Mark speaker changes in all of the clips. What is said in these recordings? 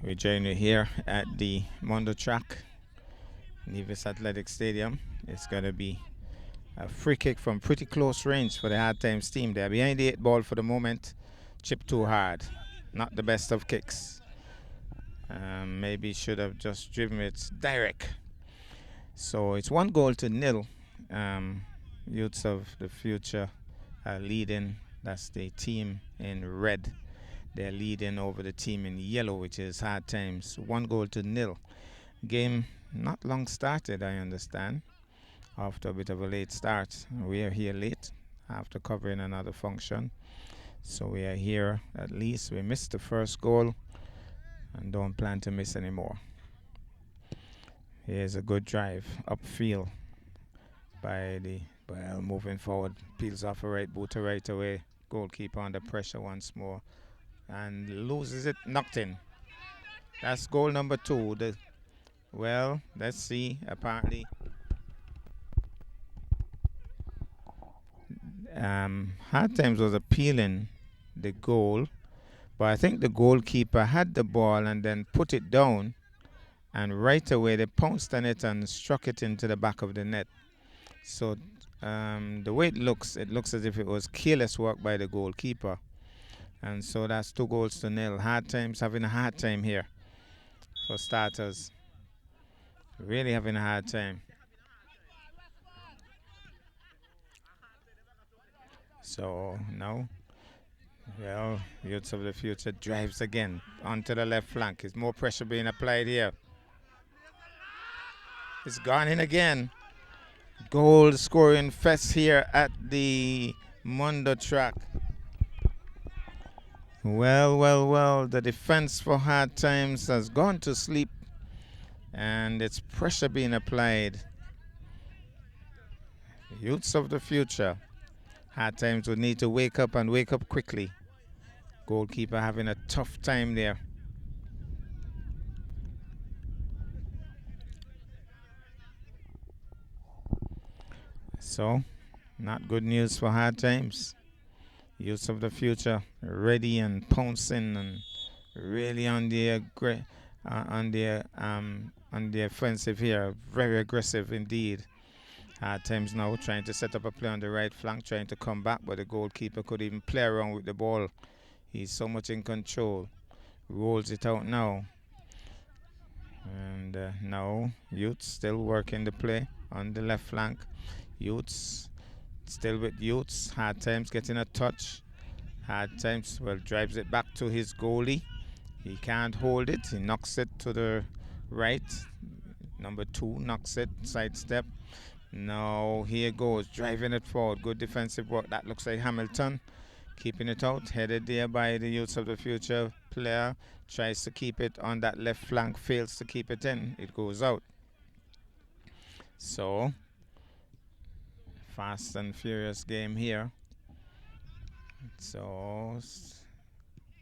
Speaker 1: We join you here at the Mondo track, Nevis Athletic Stadium. It's going to be a free kick from pretty close range for the Hard Times team. They're behind the 8 ball for the moment. Chip too hard. Not the best of kicks. Maybe should have just driven it direct. So it's 1-0. Youths of the Future are leading. That's the team in red. They're leading over the team in yellow, which is Hard Times. 1-0. Game not long started, I understand. After a bit of a late start. We are here late after covering another function. So we are here at least. We missed the first goal and don't plan to miss any more. Here's a good drive upfield by the moving forward. Peels off a right boot right away. Goalkeeper under pressure once more and loses it, knocked in. That's goal number 2. Well, let's see. Apparently Hard Times was appealing the goal, but I think the goalkeeper had the ball and then put it down, and right away they pounced on it and struck it into the back of the net. So the way it looks as if it was careless work by the goalkeeper. And so that's 2-0. Hard Times having a hard time here for starters. Really having a hard time. So now, well, Youths of the Future drives again onto the left flank. Is more pressure being applied here. It's gone in again. Goal scoring fest here at the Mondo track. Well, the defense for Hard Times has gone to sleep and it's pressure being applied. Youths of the Future. Hard Times would need to wake up and wake up quickly. Goalkeeper having a tough time there. So, not good news for Hard Times. Youths of the Future ready and pouncing and really on the offensive here. Very aggressive indeed. Hard Times now trying to set up a play on the right flank, trying to come back, but the goalkeeper could even play around with the ball. He's so much in control. Rolls it out now. And now Youths still working the play on the left flank. Youths still with Youths. Hard Times getting a touch. Hard Times, well, drives it back to his goalie. He can't hold it. He knocks it to the right. Number 2 knocks it, sidestep. Now here goes, driving it forward. Good defensive work. That looks like Hamilton. Keeping it out. Headed there by the Youths of the Future player. Tries to keep it on that left flank. Fails to keep it in. It goes out. So, fast and furious game here. So,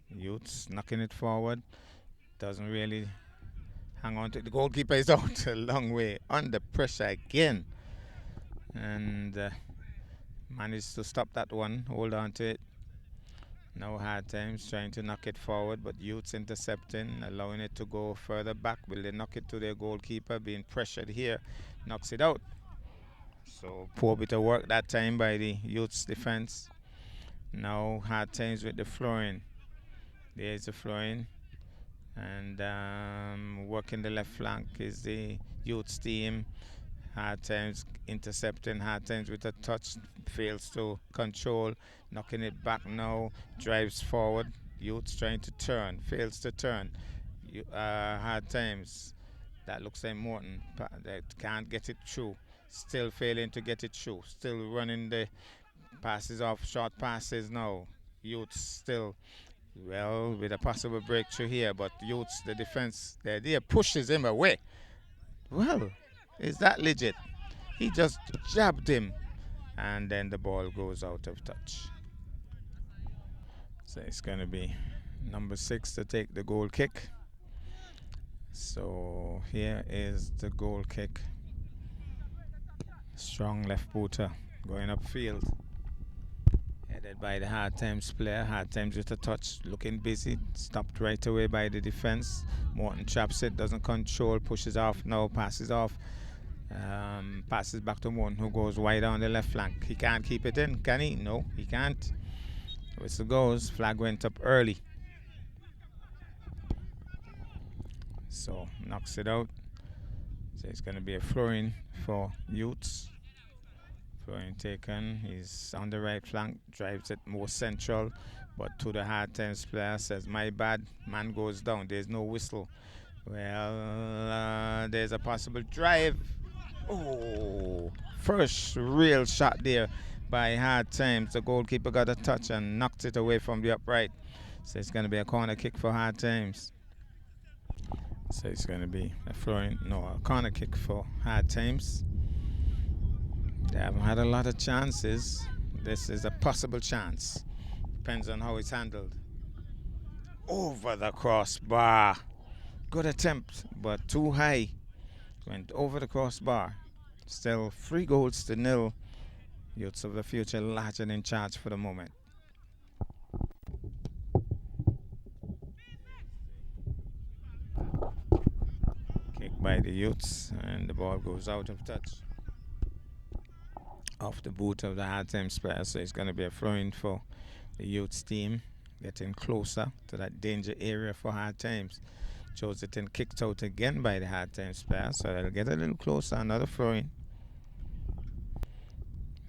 Speaker 1: Youths knocking it forward. Doesn't really hang on to it. The goalkeeper is out a long way. Under pressure again. And managed to stop that one. Hold on to it. Now Hard Times trying to knock it forward, but Youths intercepting, allowing it to go further back. Will they knock it to their goalkeeper? Being pressured here. Knocks it out. So poor bit of work that time by the Youths defense. Now Hard Times with the flooring. There's the flooring. And working the left flank is the Youths team. Hard Times intercepting. Hard Times with a touch. Fails to control. Knocking it back now. Drives forward. Youths trying to turn. Fails to turn. Hard Times. That looks like Morton. That can't get it through. Still failing to get it through. Still running the passes off. Short passes now. Youths still, well, with a possible breakthrough here. But Youths, the defense, the idea pushes him away. Well, is that legit? He just jabbed him. And then the ball goes out of touch. So it's going to be number 6 to take the goal kick. So here is the goal kick. Strong left footer going upfield. Headed by the Hard Times player. Hard Times with a touch, looking busy. Stopped right away by the defense. Morton traps it, doesn't control, pushes off now, passes off. Passes back to Morton, who goes wide on the left flank. He can't keep it in, can he? No, he can't. Whistle goes. Flag went up early. So knocks it out. So it's going to be a throw-in for Youths. Throw-in taken. He's on the right flank, drives it more central, but to the Hard Times player, says, my bad, man goes down. There's no whistle. Well, there's a possible drive. Oh, first real shot there by Hard Times. The goalkeeper got a touch and knocked it away from the upright. So it's going to be a corner kick for Hard Times. So it's going to be a corner kick for Hard Times. They haven't had a lot of chances. This is a possible chance. Depends on how it's handled. Over the crossbar. Good attempt, but too high. Went over the crossbar. Still 3-0. Youths of the Future larger in charge for the moment. Kick by the Youths, and the ball goes out of touch. Off the boot of the Hard Times player, so it's going to be a throw-in for the Youths team. Getting closer to that danger area for Hard Times. Chose it and kicked out again by the Hard Times player, so they'll get a little closer. Another throw-in.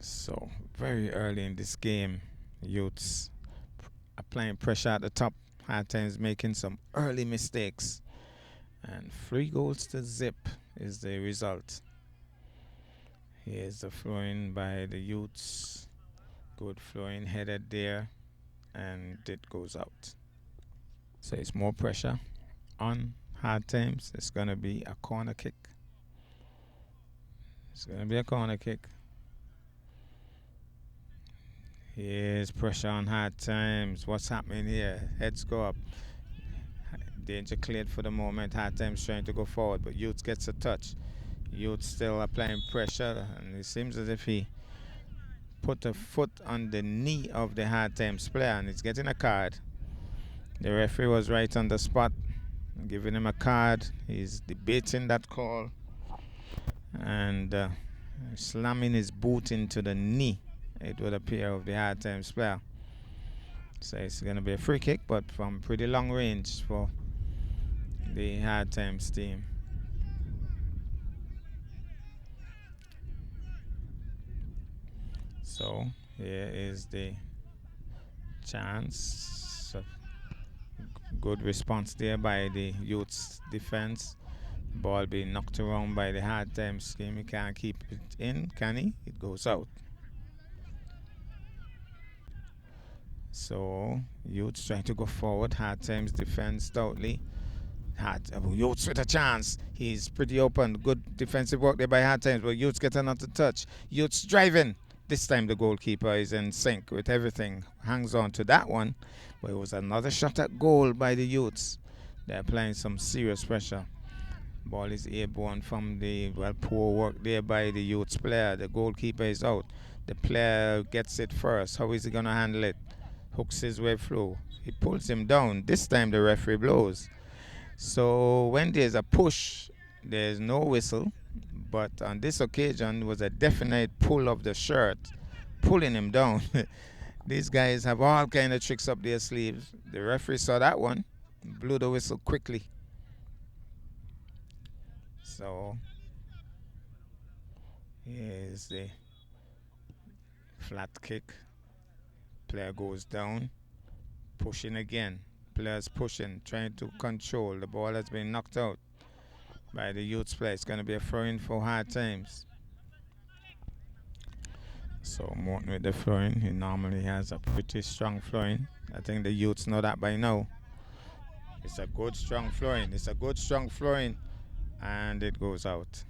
Speaker 1: So very early in this game, Youths applying pressure at the top. Hard Times making some early mistakes, and 3-0 is the result. Here's the throw-in by the Youths. Good throw-in, headed there, and it goes out. So it's more pressure on Hard Times. It's going to be a corner kick. It's going to be a corner kick. Here's pressure on Hard Times. What's happening here? Heads go up. Danger cleared for the moment. Hard Times trying to go forward, but Youths gets a touch. Youths still applying pressure, and it seems as if he put a foot on the knee of the Hard Times player, and he's getting a card. The referee was right on the spot, giving him a card. He's debating that call and slamming his boot into the knee, it would appear, of the Hard Times player. So it's going to be a free kick, but from pretty long range for the Hard Times team. So here is the chance. Good response there by the Youths defense. Ball being knocked around by the Hard Times team. He can't keep it in, can he? It goes out. So Youths trying to go forward. Hard Times defense stoutly. Youths with a chance. He's pretty open. Good defensive work there by Hard Times, but Youths get another touch. Youths driving. This time the goalkeeper is in sync with everything. Hangs on to that one. But it was another shot at goal by the Youths. They're applying some serious pressure. Ball is airborne from the poor work there by the Youths player. The goalkeeper is out. The player gets it first. How is he going to handle it? Hooks his way through. He pulls him down. This time the referee blows. So when there's a push, there's no whistle. But on this occasion, was a definite pull of the shirt, pulling him down. These guys have all kind of tricks up their sleeves. The referee saw that one, blew the whistle quickly. So here's the flat kick. Player goes down, pushing again. Players pushing, trying to control. The ball has been knocked out by the Youths play. It's going to be a throw-in for Hard Times. So Morton with the throw-in. He normally has a pretty strong throw-in. I think the Youths know that by now. It's a good strong throw-in. It's a good strong throw-in, and it goes out.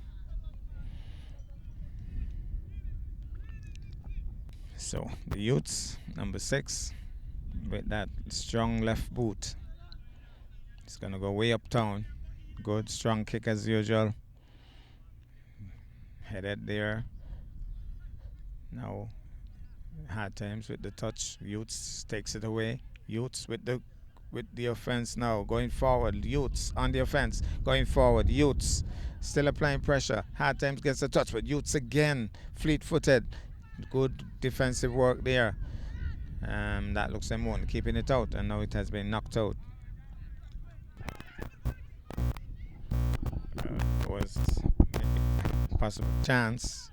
Speaker 1: So the Youths, number 6, with that strong left boot. It's going to go way uptown. Good strong kick as usual. Headed there. Now Hard times with the touch. Youths takes it away. Youths with the offense now. Going forward. Youths on the offense. Going forward. Youths still applying pressure. Hard times gets the touch, but Youths again fleet footed. Good defensive work there. That looks important. Keeping it out, and now it has been knocked out. Was a possible chance,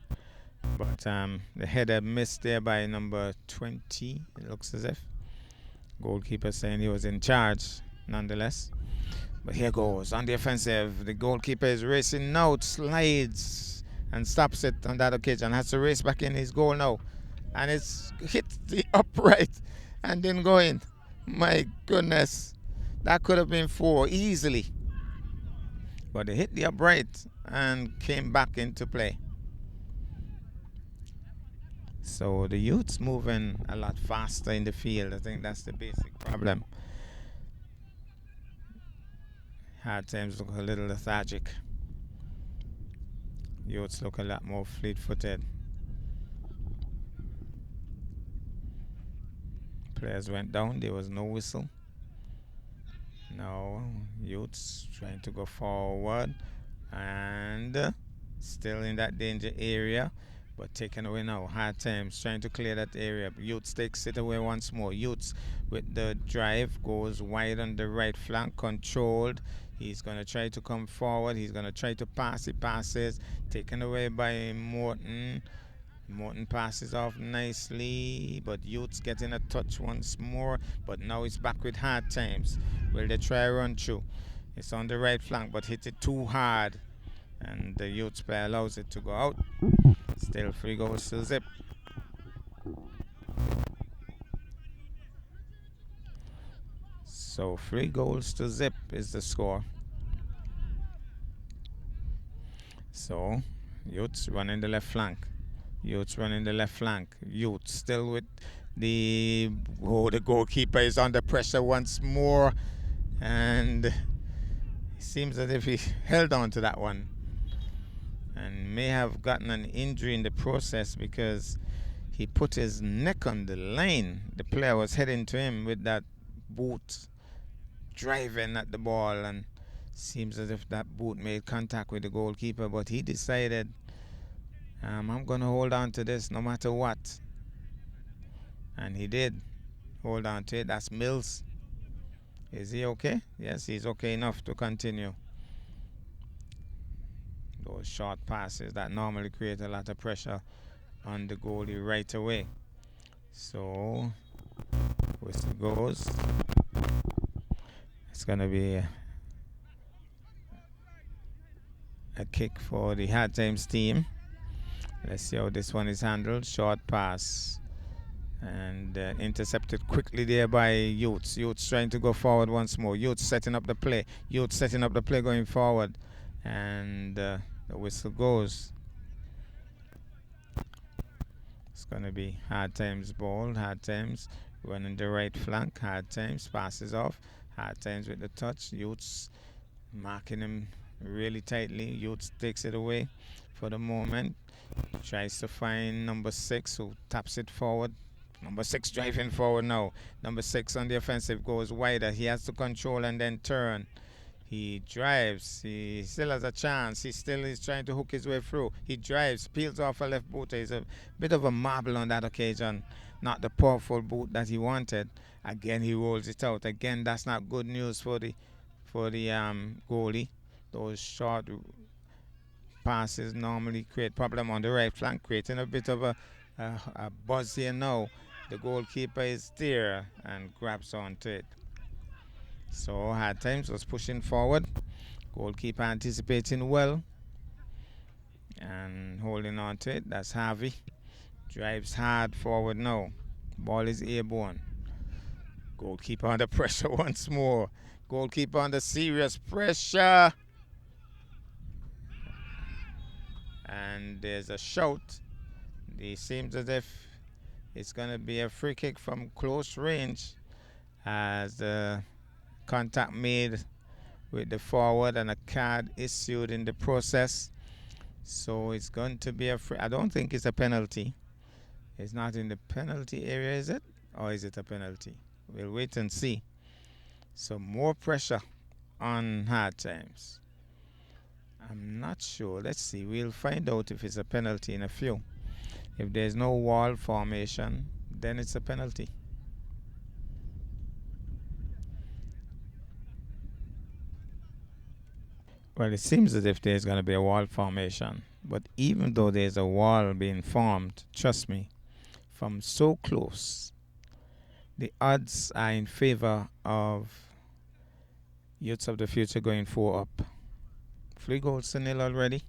Speaker 1: but the header missed there by number 20. It looks as if goalkeeper saying he was in charge nonetheless. But here goes on the offensive. The goalkeeper is racing out, slides and stops it on that occasion. Has to race back in his goal now, and it's hit the upright and didn't go in. My goodness, that could have been 4 easily. But they hit the upright and came back into play. So the youth's moving a lot faster in the field. I think that's the basic problem. Hard times look a little lethargic. Youths look a lot more fleet-footed. Players went down. There was no whistle. Now Youths trying to go forward and still in that danger area, but taken away now. Hard times trying to clear that area. Youths takes it away once more. Youths with the drive goes wide on the right flank, controlled. He's going to try to come forward. He's going to try to pass. He passes, taken away by Morton. Morton passes off nicely, but Youths getting a touch once more, but now it's back with Hard times. Will they try a run through? It's on the right flank, but hit it too hard, and the Youths player allows it to go out. Still free goes to Zip. So 3 goals to Zip is the score. So Youths running the left flank. Youths running the left flank. Youths still with the goalkeeper is under pressure once more, and it seems as if he held on to that one and may have gotten an injury in the process because he put his neck on the line. The player was heading to him with that boot, driving at the ball, and seems as if that boot made contact with the goalkeeper, but he decided, I'm going to hold on to this no matter what. And he did hold on to it. That's Mills. Is he okay? Yes, he's okay enough to continue. Those short passes that normally create a lot of pressure on the goalie right away. So, whistle goes. It's going to be a kick for the Hard Times team. Let's see how this one is handled. Short pass. And intercepted quickly there by Youths. Youths trying to go forward once more. Youths setting up the play. Youths setting up the play going forward. And the whistle goes. It's going to be Hard Times ball. Hard Times running the right flank. Hard Times passes off. Hard Times with the touch. Youths marking him really tightly. Youths takes it away for the moment. Tries to find number 6 who taps it forward. Number 6 driving forward now. Number 6 on the offensive goes wider. He has to control and then turn. He drives. He still has a chance. He still is trying to hook his way through. He drives, peels off a left boot. He's a bit of a marble on that occasion. Not the powerful boot that he wanted. Again, he rolls it out. Again, that's not good news for the goalie. Those short passes normally create problem on the right flank, creating a bit of a buzz here now. The goalkeeper is there and grabs onto it. So Hard Times was pushing forward. Goalkeeper anticipating well and holding on to it. That's Harvey. Drives hard forward now. Ball is airborne. Goalkeeper under pressure once more. Goalkeeper under serious pressure. And there's a shout. It seems as if it's going to be a free kick from close range as the contact made with the forward and a card issued in the process. So it's going to be a free. I don't think it's a penalty. It's not in the penalty area, is it? Or is it a penalty? We'll wait and see. So more pressure on hard times. I'm not sure. Let's see. We'll find out if it's a penalty in a few. If there's no wall formation, then it's a penalty. Well, it seems as if there's going to be a wall formation. But even though there's a wall being formed, trust me, from so close, the odds are in favor of Youths of the Future going 4 up. 3-0 already.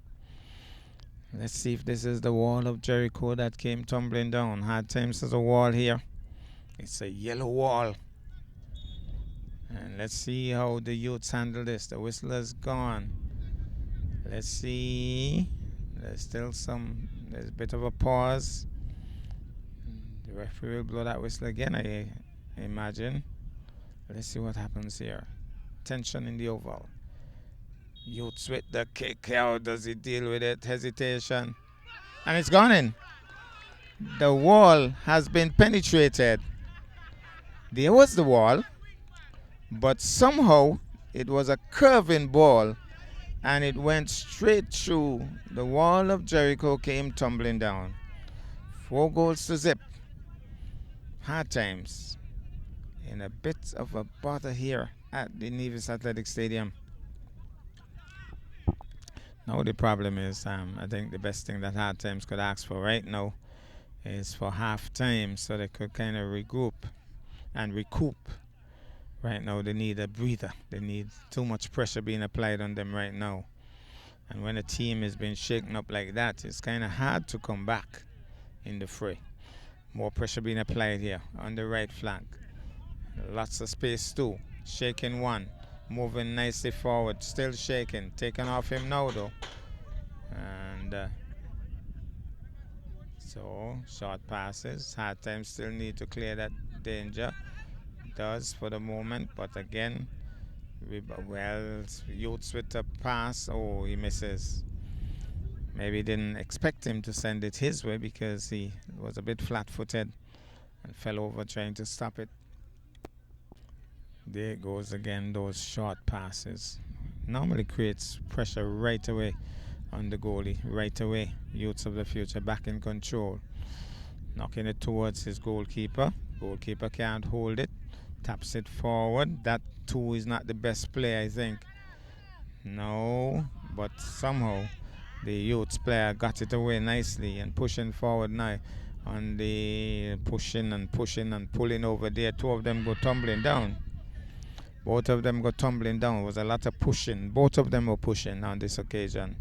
Speaker 1: Let's see if this is the wall of Jericho that came tumbling down. Hard times as a wall here. It's a yellow wall. And let's see how the youths handle this. The whistle is gone. Let's see. There's a bit of a pause. The referee will blow that whistle again, I imagine. Let's see what happens here. Tension in the oval. Youths with the kick. How does he deal with it? Hesitation. And it's gone in. The wall has been penetrated. There was the wall, but somehow it was a curving ball and it went straight through. The wall of Jericho came tumbling down. 4-0. Hard times. In a bit of a bother here at the Nevis Athletic Stadium. Now the problem is, I think the best thing that Hard Times could ask for right now is for half time so they could kind of regroup and recoup. Right now they need a breather. They need too much pressure being applied on them right now. And when a team is being shaken up like that, it's kind of hard to come back in the fray. More pressure being applied here on the right flank. Lots of space too. Shaking one. Moving nicely forward. Still shaking. Taken off him now though. And so short passes. Hard time still need to clear that danger. Does for the moment. But again, Youths with a pass. Oh, he misses. Maybe didn't expect him to send it his way because he was a bit flat-footed and fell over trying to stop it. There it goes again, those short passes. Normally creates pressure right away on the goalie, right away. Youths of the Future back in control. Knocking it towards his goalkeeper. Goalkeeper can't hold it. Taps it forward. That too is not the best play, I think. No, but somehow the Youths player got it away nicely and pushing forward now. On the pushing and pulling over there. Two of them go tumbling down. Both of them got tumbling down. It was a lot of pushing. Both of them were pushing on this occasion.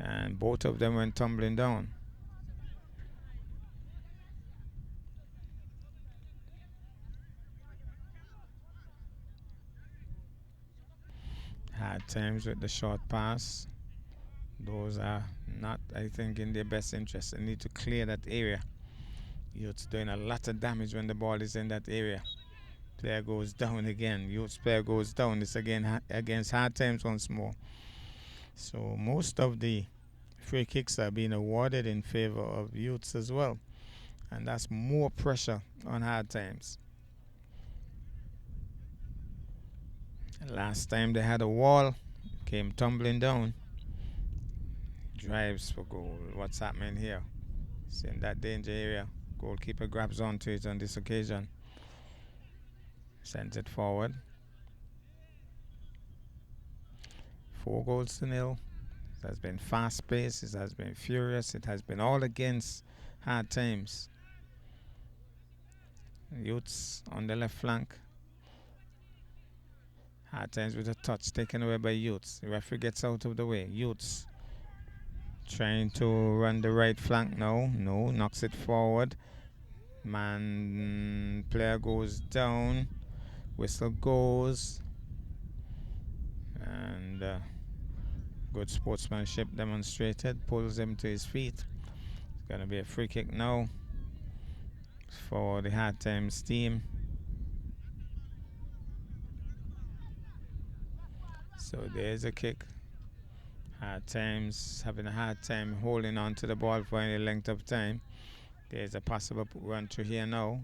Speaker 1: And both of them went tumbling down. Hard times with the short pass. Those are not, I think, in their best interest. They need to clear that area. Youths doing a lot of damage when the ball is in that area. Player goes down again. Youths player goes down. It's again against Hard Times once more. So most of the free kicks are being awarded in favor of Youths as well. And that's more pressure on Hard Times. Last time they had a wall, came tumbling down. Drives for goal. What's happening here? It's in that danger area. Goalkeeper grabs onto it on this occasion. Sends it forward. 4-0. It has been fast-paced. It has been furious. It has been all against Hard Times. Youths on the left flank. Hard Times with a touch taken away by Youths. The referee gets out of the way. Youths trying to run the right flank now. No, knocks it forward. Player goes down. Whistle goes. And good sportsmanship demonstrated. Pulls him to his feet. It's going to be a free kick now for the Hard Times team. So there's a kick. Hard Times having a hard time holding on to the ball for any length of time. There's a possible run through here now.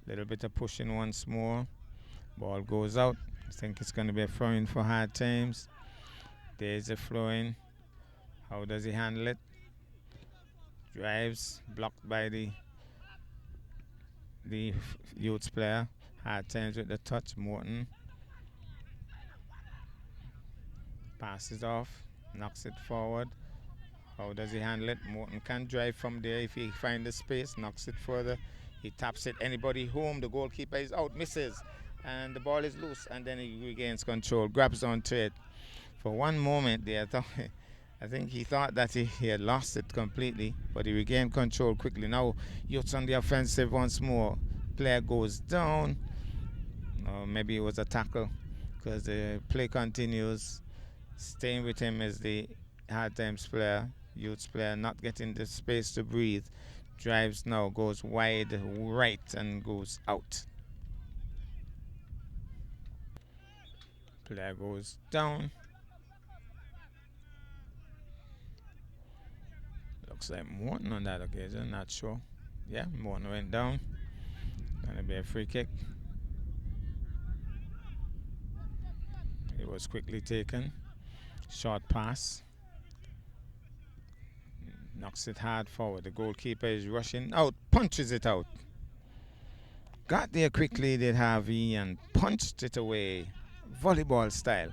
Speaker 1: Little bit of pushing once more. Ball goes out. I think it's going to be a throw-in for Hard Times. There's a throw-in. How does he handle it? Drives, blocked by the Youths player. Hard Times with the touch. Morton passes off, knocks it forward. How does he handle it? Morton can drive from there if he finds the space, knocks it further. He taps it. Anybody home? The goalkeeper is out, misses, and the ball is loose, and then he regains control, grabs onto it. For one moment there, I think he thought that he had lost it completely, but he regained control quickly. Now Youths on the offensive once more. Player goes down. Or maybe it was a tackle because the play continues. Staying with him is the Hard Times player, Youths player, not getting the space to breathe. Drives now, goes wide right and goes out. Player goes down. Looks like Morton on that occasion, not sure. Yeah, Morton went down. Gonna be a free kick. It was quickly taken. Short pass. Knocks it hard forward. The goalkeeper is rushing out, punches it out. Got there quickly, did Harvey, and punched it away. Volleyball style.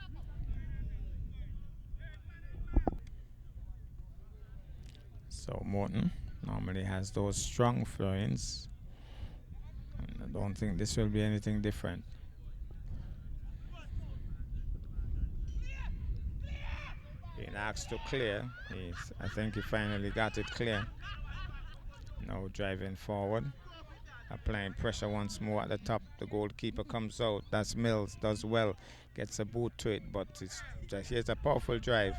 Speaker 1: So Morton normally has those strong throw-ins. I don't think this will be anything different. Being asked to clear. I think he finally got it clear. Now driving forward. Applying pressure once more at the top. The goalkeeper comes out. That's Mills. Does well. Gets a boot to it. But here's a powerful drive.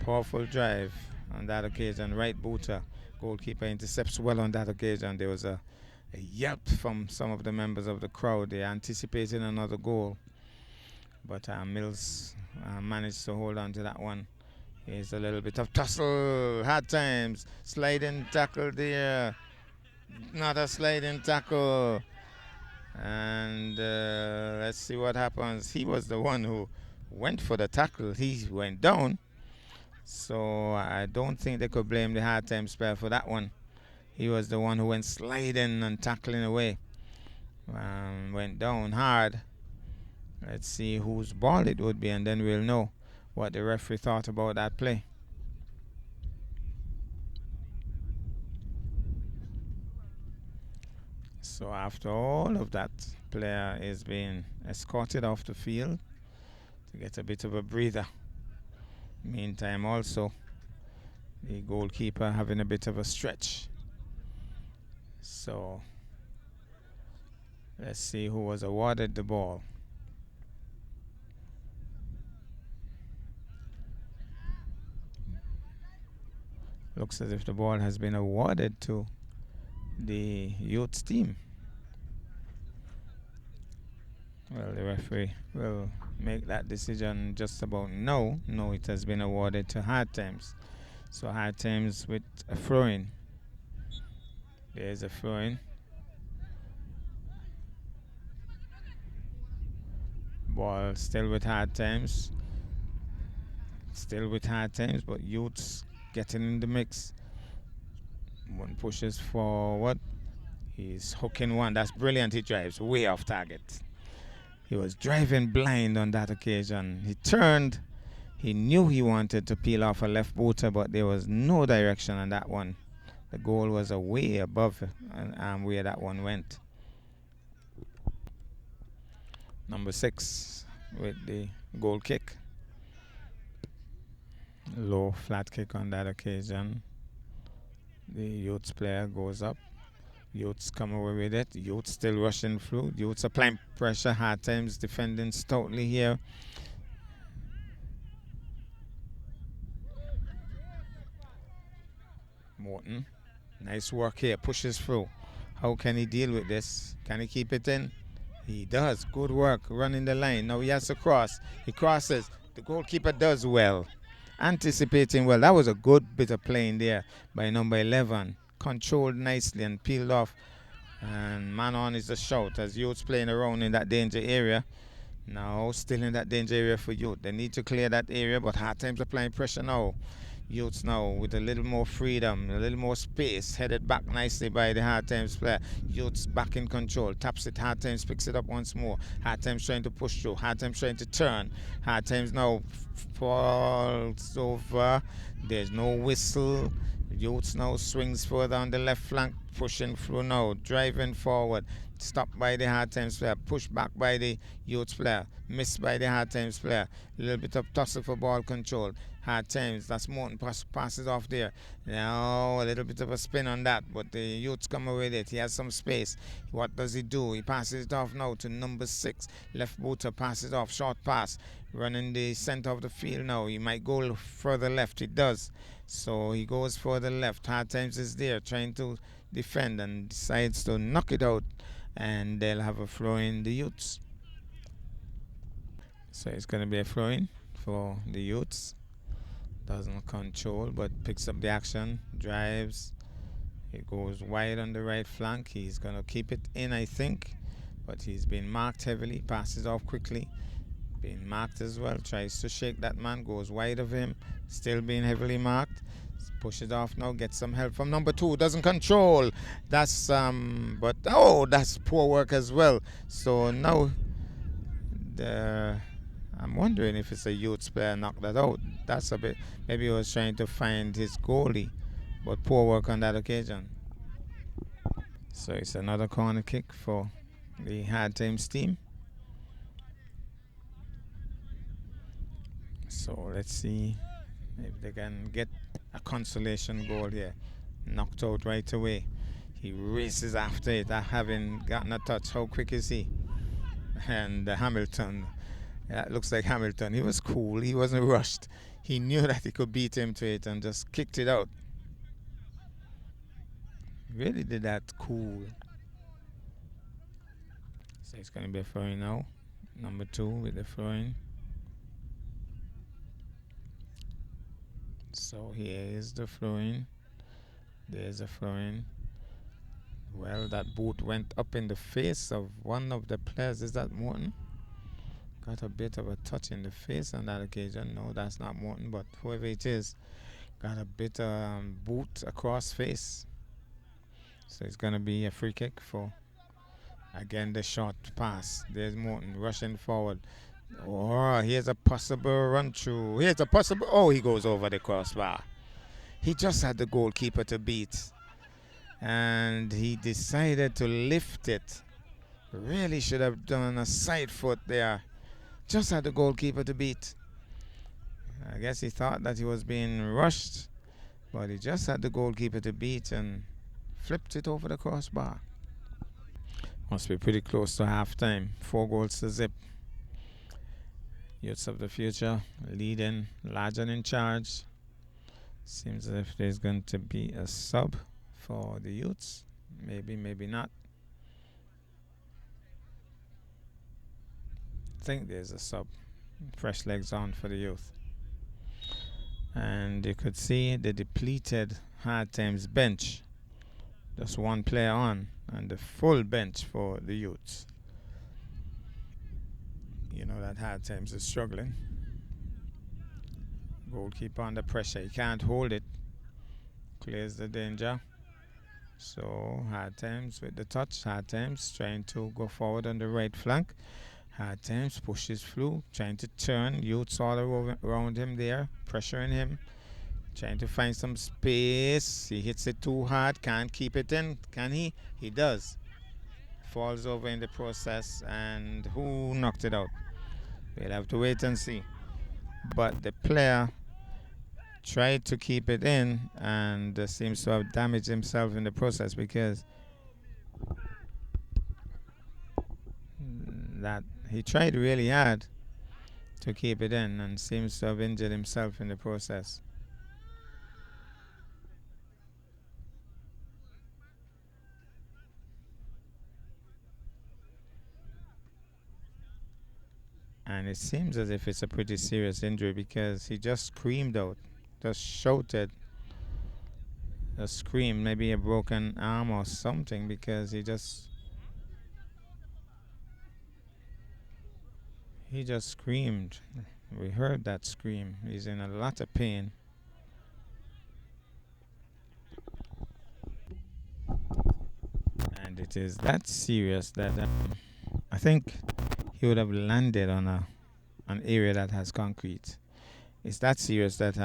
Speaker 1: Powerful drive on that occasion. Right booter. Goalkeeper intercepts well on that occasion. There was a yelp from some of the members of the crowd. They anticipated another goal. But Mills managed to hold on to that one. Here's a little bit of tussle. Hard Times. Sliding tackle there. Not a sliding tackle. And let's see what happens. He was the one who went for the tackle. He went down. So I don't think they could blame the Hard Times player for that one. He was the one who went sliding and tackling away. Went down hard. Let's see whose ball it would be, and then we'll know what the referee thought about that play. So after all of that, player is being escorted off the field to get a bit of a breather. Meantime also, the goalkeeper having a bit of a stretch. So let's see who was awarded the ball. Looks as if the ball has been awarded to the Youths team. Well, the referee will make that decision just about now. No, it has been awarded to Hard Times. So Hard Times with a throw-in. There's a throw-in. Ball still with Hard Times. Still with Hard Times, but Youths getting in the mix. One pushes forward. He's hooking one. That's brilliant. He drives way off target. He was driving blind on that occasion. He turned. He knew he wanted to peel off a left booter, but there was no direction on that one. The goal was way above where that one went. Number 6 with the goal kick. Low flat kick on that occasion. The Youths player goes up. Youths come away with it. Youths still rushing through. Youths applying pressure. Hard Times defending stoutly here. Morton. Nice work here. Pushes through. How can he deal with this? Can he keep it in? He does. Good work. Running the line. Now he has to cross. He crosses. The goalkeeper does well. anticipating well. That was a good bit of playing there by number 11. Controlled nicely and peeled off. And man on is the shout as youths playing around in that danger area. Now still in that danger area for youth. They need to clear that area, but hard times applying pressure now. Youths now with a little more freedom, a little more space, headed back nicely by the hard times player. Youths back in control, taps it, hard times picks it up once more. Hard times trying to push through, hard times trying to turn. Hard times now falls over. There's no whistle. Youths now swings further on the left flank, pushing through now, driving forward. Stopped by the hard times player, pushed back by the youths player, missed by the hard times player. A little bit of tussle for ball control. Hard times, that's Morton passes off there. Now a little bit of a spin on that, but the youths come away with it. He has some space. What does he do? He passes it off now to number 6. Left booter passes off, short pass. Running the center of the field now. He might go further left. He does. So he goes further left. Hard times is there trying to defend and decides to knock it out. And they'll have a throw in the youths. So it's going to be a throw in for the youths. Doesn't control but picks up the action, drives. It goes wide on the right flank. He's going to keep it in, I think. But he's been marked heavily, passes off quickly. Being marked as well, tries to shake that man, goes wide of him. Still being heavily marked. Pushes off now, gets some help from number 2, doesn't control. That's but oh, that's poor work as well. So now I'm wondering if it's a youth player knocked that out. That's a bit, maybe he was trying to find his goalie, but poor work on that occasion. So it's another corner kick for the hard times team. So let's see if they can get a consolation goal here. Knocked out right away. He races after it, having gotten a touch. How quick is he? And Hamilton, that looks like Hamilton. He was cool. He wasn't rushed. He knew that he could beat him to it and just kicked it out. Really did that cool. So it's going to be a throw-in now. Number 2 with the throw-in. So here is the throw-in. There's a throw-in. Well, that boot went up in the face of one of the players. Is that Morton? Got a bit of a touch in the face on that occasion. No, that's not Morton, but whoever it is, got a bit of boot across face. So it's going to be a free kick for, again, the short pass. There's Morton rushing forward. Oh, here's a possible run through. Here's a possible. Oh, he goes over the crossbar. He just had the goalkeeper to beat. And he decided to lift it. Really should have done a side foot there. Just had the goalkeeper to beat. I guess he thought that he was being rushed. But he just had the goalkeeper to beat and flipped it over the crossbar. Must be pretty close to halftime. 4 goals to zip. Youths of the future leading, large and in charge. Seems as if there's going to be a sub for the youths. Maybe, maybe not. I think there's a sub. Fresh legs on for the youth. And you could see the depleted hard times bench. Just one player on and the full bench for the youths. You know that hard times is struggling. Goalkeeper under pressure. He can't hold it. Clears the danger. So hard times with the touch. Hard times trying to go forward on the right flank. Hard times pushes through. Trying to turn. Youths all around him there. Pressuring him. Trying to find some space. He hits it too hard. Can't keep it in. Can he? He does. Falls over in the process. And who knocked it out? We'll have to wait and see. But the player tried to keep it in and seems to have damaged himself in the process because that he tried really hard to keep it in and seems to have injured himself in the process. And it seems as if it's a pretty serious injury because he just screamed out, just shouted, just screamed, maybe a broken arm or something, because he just screamed. We heard that scream. He's in a lot of pain. And it is that serious that I think he would have landed on an area that has concrete. It's that serious that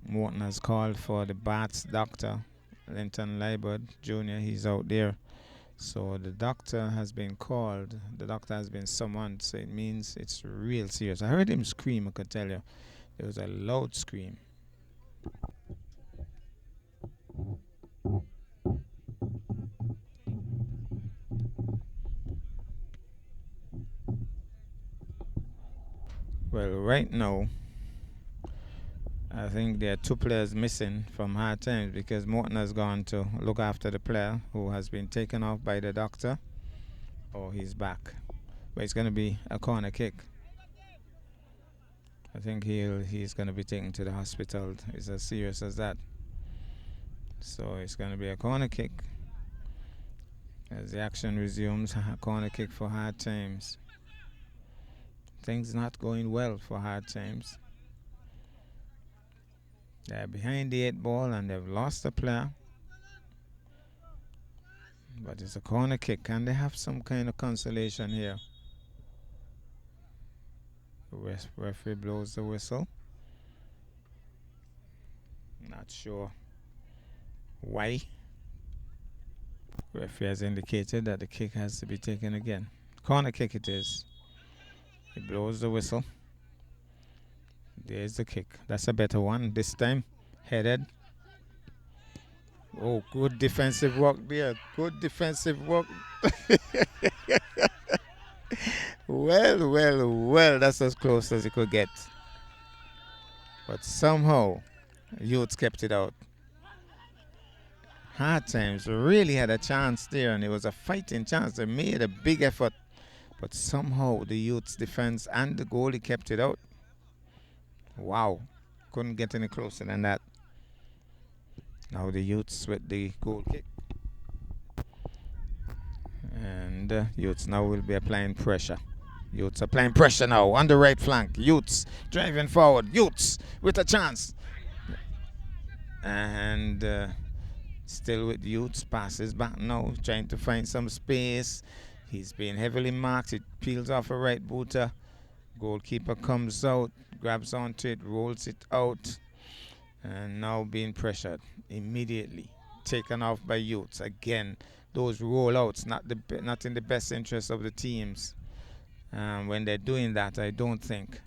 Speaker 1: Morton has called for the Bart's doctor, Linton Liebert Jr. He's out there. So the doctor has been called. The doctor has been summoned. So it means it's real serious. I heard him scream, I could tell you. It was a loud scream. Well, right now, I think there are two players missing from Hard Times because Morton has gone to look after the player who has been taken off by the doctor. Oh, he's back. But it's going to be a corner kick. I think he's going to be taken to the hospital. It's as serious as that. So it's going to be a corner kick. As the action resumes, a corner kick for Hard Times. Things not going well for Hard Times. They're behind the 8 ball and they've lost a player. But it's a corner kick. Can they have some kind of consolation here? The referee blows the whistle. Not sure why. Referee has indicated that the kick has to be taken again. Corner kick it is. He blows the whistle. There's the kick. That's a better one this time. Headed. Oh, good defensive work there. Good defensive work. Well. That's as close as it could get. But somehow, Youths kept it out. Hard Times really had a chance there, and it was a fighting chance. They made a big effort. But somehow, the Youths' defense and the goalie kept it out. Wow. Couldn't get any closer than that. Now the Youths with the goal kick. And Youths now will be applying pressure. Youths applying pressure now on the right flank. Youths driving forward. Youths with a chance. And still with Youths. Passes back now. Trying to find some space. He's being heavily marked. It peels off a right booter. Goalkeeper comes out. Grabs onto it. Rolls it out. And now being pressured immediately. Taken off by Youths. Again, those rollouts not in the best interest of the teams. When they're doing that, I don't think.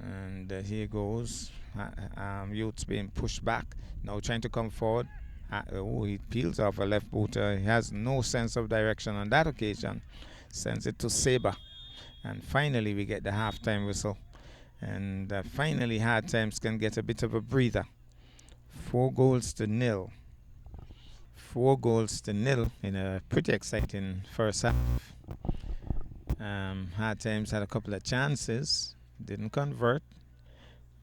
Speaker 1: And here goes. Youths being pushed back. Now trying to come forward. He peels off a left booter. He has no sense of direction on that occasion. Sends it to Saber. And finally we get the halftime whistle. And finally Hard Times can get a bit of a breather. 4-0. 4-0 in a pretty exciting first half. Hard Times had a couple of chances, didn't convert,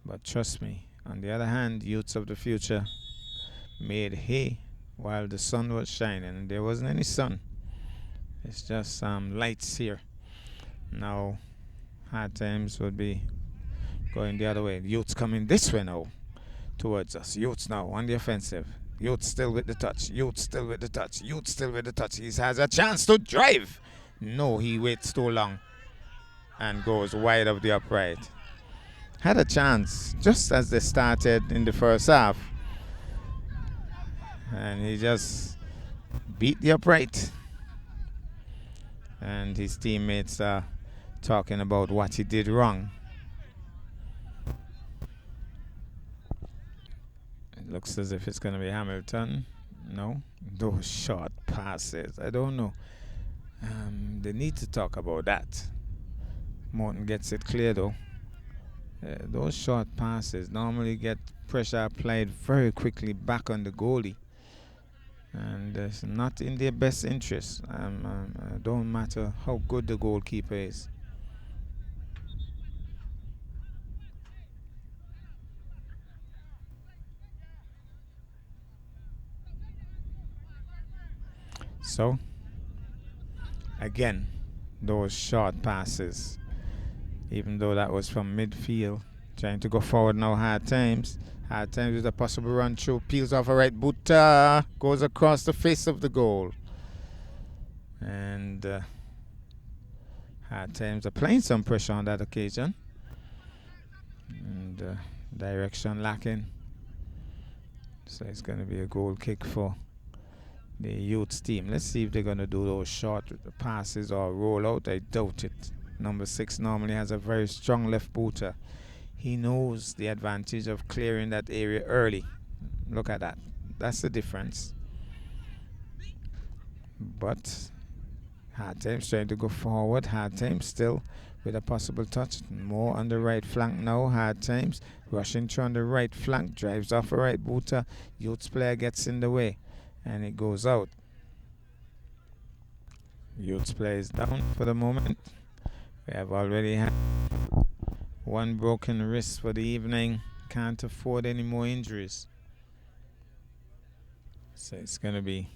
Speaker 1: but trust me, on the other hand, Youths of the Future made hay while the sun was shining, and there wasn't any sun. It's just lights here. Now Hard Times would be going the other way. Youths coming this way now towards us. Youths now on the offensive. Youths still with the touch. Youths still with the touch. Youths still with the touch. He has a chance to drive. No, he waits too long and goes wide of the upright. Had a chance just as they started in the first half. And he just beat the upright. And his teammates are talking about what he did wrong. It looks as if it's going to be Hamilton. No, those short passes. I don't know. They need to talk about that. Morton gets it clear though. Those short passes normally get pressure applied very quickly back on the goalie. And it's not in their best interest. Don't matter how good the goalkeeper is. So, again, those short passes, even though that was from midfield, trying to go forward now. Hard times. Hard times with a possible run through. Peels off a right boot. Goes across the face of the goal. And Hard times applying some pressure on that occasion. And direction lacking. So it's going to be a goal kick for the youths team. Let's see if they're going to do those short passes or roll out. I doubt it. Number 6 normally has a very strong left booter. He knows the advantage of clearing that area early. Look at that. That's the difference. But Hard times trying to go forward. Hard times still with a possible touch. More on the right flank now. Hard times rushing through on the right flank. Drives off a right booter. Youths player gets in the way. And it goes out. Youths player is down for the moment. We have already had one broken wrist for the evening. Can't afford any more injuries. So it's going to be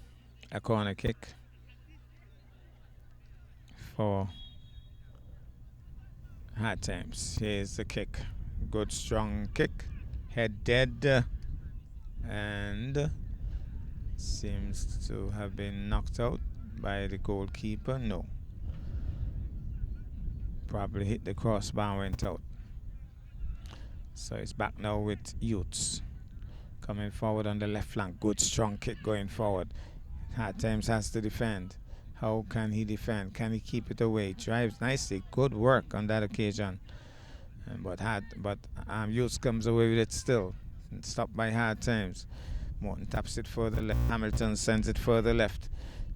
Speaker 1: a corner kick for Hard times. Here's the kick. Good strong kick. Head dead. And seems to have been knocked out by the goalkeeper. No. Probably hit the crossbar and went out. So it's back now with youths. Coming forward on the left flank. Good strong kick going forward. Hard times has to defend. How can he defend? Can he keep it away? Drives nicely. Good work on that occasion. But youths comes away with it still. Stopped by Hard times. Morton taps it further left. Hamilton sends it further left.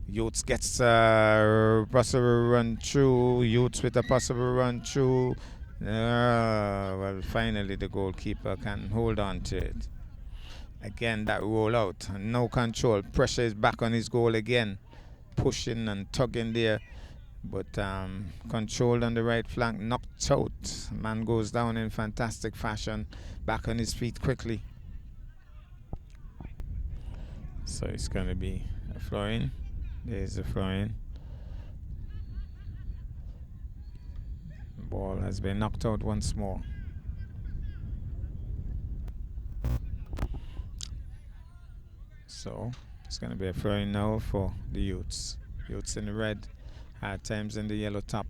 Speaker 1: Youths gets a possible run through. Youths with a possible run through. Well, finally the goalkeeper can hold on to it. Again, that roll out. No control. Pressure is back on his goal again. Pushing and tugging there. But controlled on the right flank. Knocked out. Man goes down in fantastic fashion. Back on his feet quickly. So it's going to be a throw-in. There's a throw-in. Ball has been knocked out once more. So it's going to be a throw-in now for the youths. Youths in the red. Hard times in the yellow top.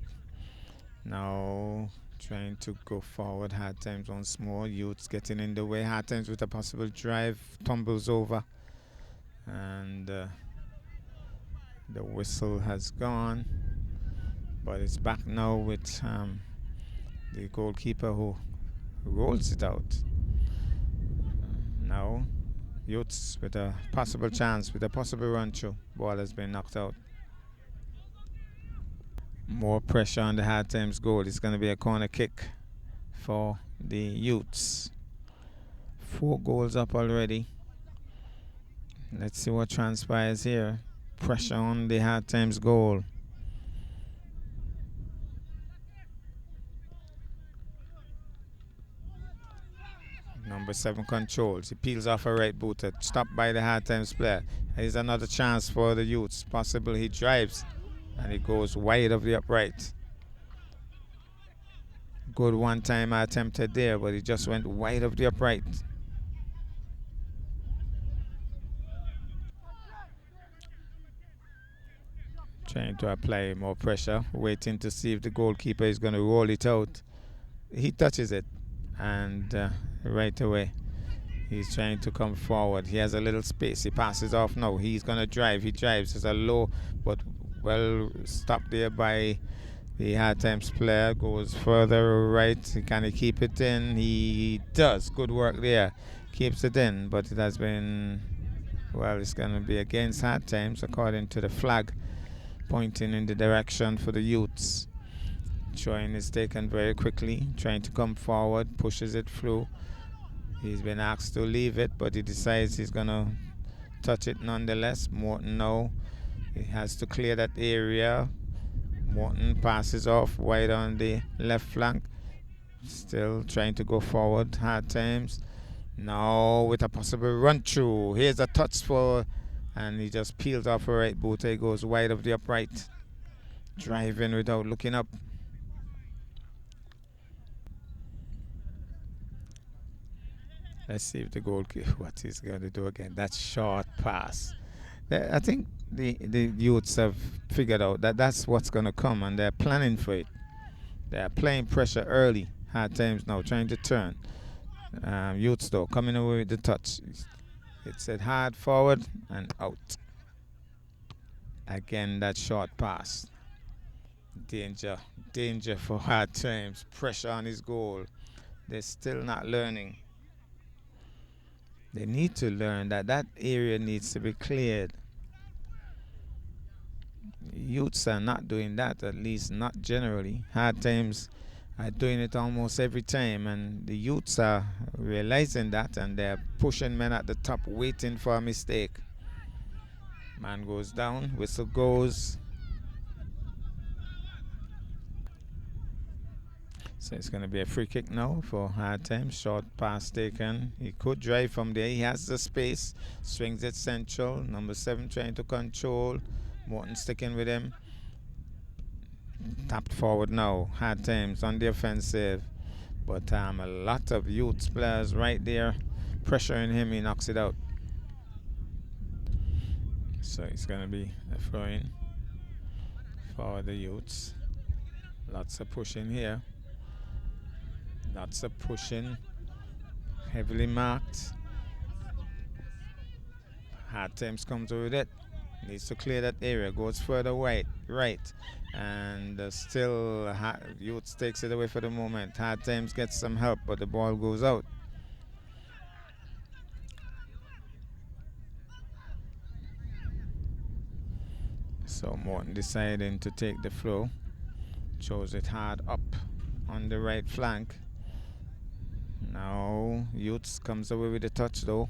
Speaker 1: Now trying to go forward. Hard times once more. Youths getting in the way. Hard times with a possible drive. Tumbles over. And the whistle has gone, but it's back now with the goalkeeper who rolls it out. Now youths with a possible chance, with a possible run through. Ball has been knocked out. More pressure on the Hard times goal. It's going to be a corner kick for the youths. 4 goals up already. Let's see what transpires here. Pressure on the Hard times goal. Number 7 controls. He peels off a right booter. Stopped by the Hard times player. Here's another chance for the youths. Possible he drives. And it goes wide of the upright. Good one-time attempted there, but it just went wide of the upright. Trying to apply more pressure, waiting to see if the goalkeeper is going to roll it out. He touches it, and right away he's trying to come forward. He has a little space. He passes off now. He's going to drive. He drives. It's a low, but well stopped there by the Hard times player. Goes further right. Can he keep it in? He does. Good work there. Keeps it in, but it has been, well, it's going to be against Hard times according to the flag, pointing in the direction for the youths. Throwing is taken very quickly, trying to come forward, pushes it through. He's been asked to leave it, but he decides he's going to touch it nonetheless. Morton now, he has to clear that area. Morton passes off wide on the left flank. Still trying to go forward. Hard times. Now with a possible run through. Here's a touch for and he just peels off a right boot. He goes wide of the upright, driving without looking up. Let's see if the goalkeeper, what he's going to do again. That short pass. I think the youths have figured out that that's what's going to come, and they're planning for it. They're playing pressure early. Hard times now, trying to turn. Youths though, coming away with the touch. It's said hard forward and out. Again, that short pass. Danger, danger for hard times. Pressure on his goal. They're still not learning. They need to learn that that area needs to be cleared. Youths are not doing that, at least not generally. Hard times are doing it almost every time, and the youths are realizing that, and they're pushing men at the top, waiting for a mistake. Man goes down, whistle goes. So it's going to be a free kick now for hard time. Short pass taken. He could drive from there. He has the space. Swings it central. Number 7 trying to control. Morton sticking with him. Tapped forward now. Hard times on the offensive. But a lot of youth players right there pressuring him. He knocks it out. So it's going to be a throw-in for the youths. Lots of pushing here. Lots of pushing. Heavily marked. Hard times comes with it. Needs to clear that area. Goes further right. And still Youths takes it away for the moment. Hard times gets some help, but the ball goes out. So Morton deciding to take the flow. Shows it hard up on the right flank. Now Youths comes away with the touch though.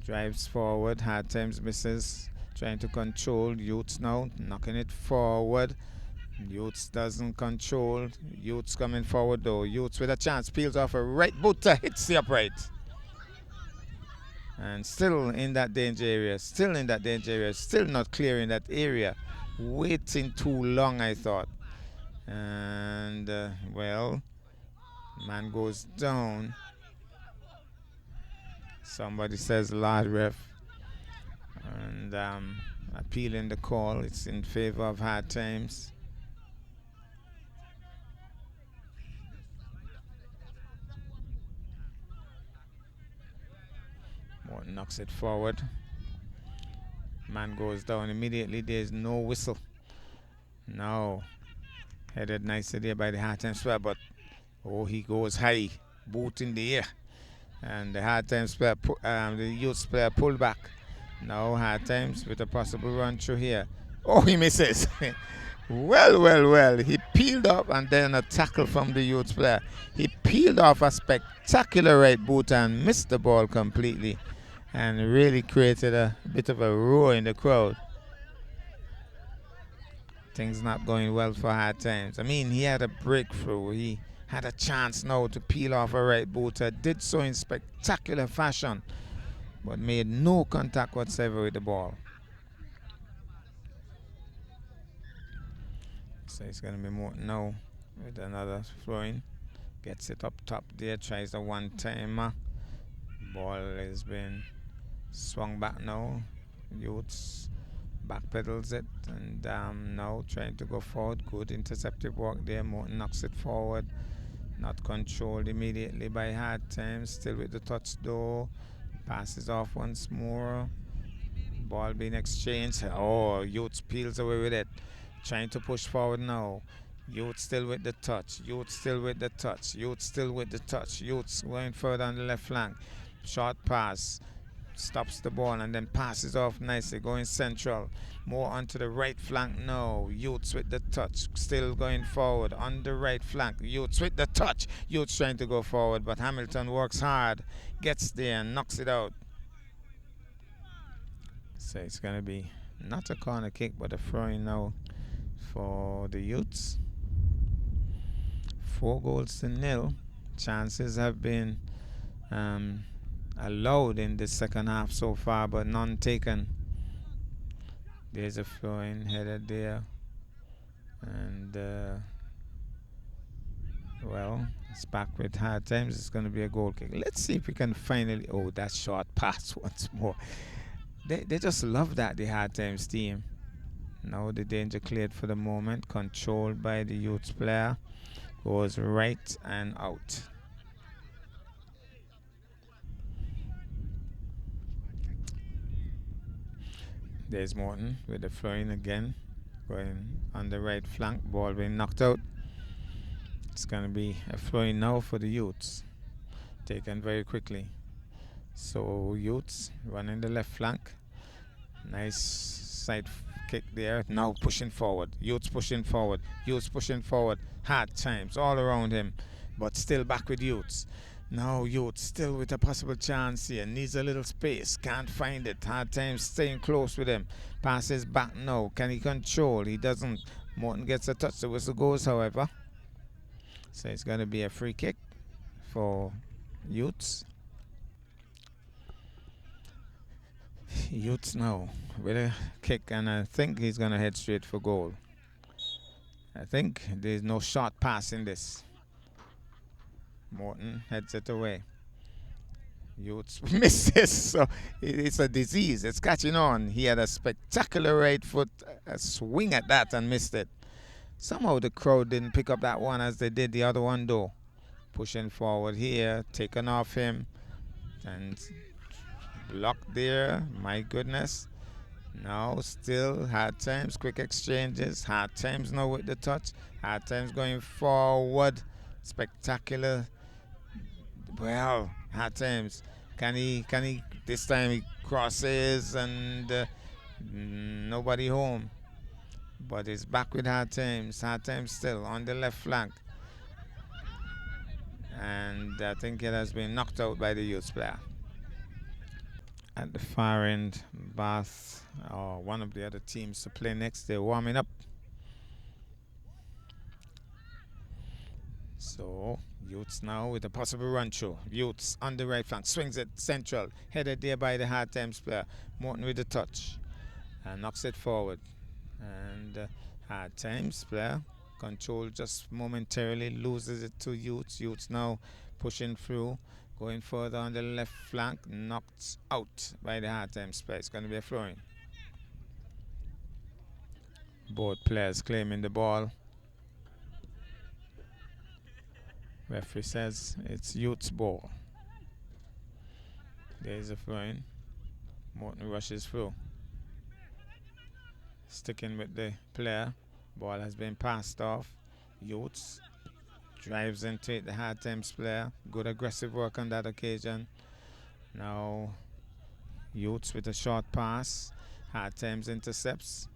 Speaker 1: Drives forward. Hard times misses. Trying to control. Youths now knocking it forward. Youths doesn't control. Youths coming forward though. Youths with a chance. Peels off a right boot. Hits the upright. And still in that danger area. Still in that danger area. Still not clearing that area. Waiting too long, I thought. And well, man goes down. Somebody says large ref. And appealing the call. It's in favor of hard times. Morton knocks it forward. Man goes down immediately. There's no whistle. No. Headed nicely there by the hard times player, but oh, he goes high. Boot in the air. And the hard times player, the youth player pull back. Now hard times with a possible run through here. Oh, he misses. Well. He peeled off, and then a tackle from the youth player. He peeled off a spectacular right boot and missed the ball completely. And really created a bit of a roar in the crowd. Things not going well for hard times. I mean, he had a breakthrough. He had a chance now to peel off a right booter. Did so in spectacular fashion, but made no contact whatsoever with the ball. So it's going to be Morton now with another throw-in. Gets it up top there. Tries a one-timer. Ball has been swung back now. Youths backpedals it, and now trying to go forward. Good interceptive work there. Morton knocks it forward. Not controlled immediately by hard times. Still with the touch though. Passes off once more. Ball being exchanged. Oh, Youths peels away with it. Trying to push forward now. Youths still with the touch. Youths still with the touch. Youths still with the touch. Youths going further on the left flank. Short pass. Stops the ball and then passes off nicely. Going central. More onto the right flank now. Youths with the touch. Still going forward on the right flank. Youths with the touch. Youths trying to go forward, but Hamilton works hard. Gets there and knocks it out. So it's going to be not a corner kick, but a throw-in now for the Youths. 4-0. Chances have been allowed in the second half so far, but none taken. There's a flowing header there. And, well, it's back with hard times. It's going to be a goal kick. Let's see if we can finally. Oh, that short pass once more. They just love that, the hard times team. Now the danger cleared for the moment. Controlled by the youth player. Goes right and out. There's Morton with the flowing again. Going on the right flank. Ball being knocked out. It's going to be a flowing now for the youths. Taken very quickly. So youths running the left flank. Nice side kick there. Now pushing forward. Youths pushing forward. Youths pushing forward. Hard times all around him. But still back with youths. Now youth still with a possible chance here. Needs a little space. Can't find it. Hard times staying close with him. Passes back now. Can he control? He doesn't. Morton gets a touch. The whistle goes, however. So it's going to be a free kick for youths. Youths now with a kick, and I think he's going to head straight for goal. I think there's no short pass in this. Morton heads it away. Youths misses, so it's a disease. It's catching on. He had a spectacular right foot, a swing at that, and missed it. Somehow the crowd didn't pick up that one as they did the other one, though. Pushing forward here, taken off him, and blocked there. My goodness. Now still hard times, quick exchanges. Hard times now with the touch. Hard times going forward. Spectacular. Well, hard times. Can he? This time he crosses and nobody home. But it's back with hard times. Hard times still on the left flank. And I think it has been knocked out by the youth player. At the far end, Bath or one of the other teams to play next, they're warming up. So youths now with a possible run through. Youths on the right flank, swings it central, headed there by the hard times player. Morton with the touch and knocks it forward. And hard times player control just momentarily, loses it to youths. Youths now pushing through. Going further on the left flank, knocked out by the hard times player. It's going to be a flowing. Both players claiming the ball. Referee says it's youth's ball. There's a flowing. Morton rushes through. Sticking with the player. Ball has been passed off. Youths drives into it, the hard times player. Good aggressive work on that occasion. Now youths with a short pass. Hard times intercepts.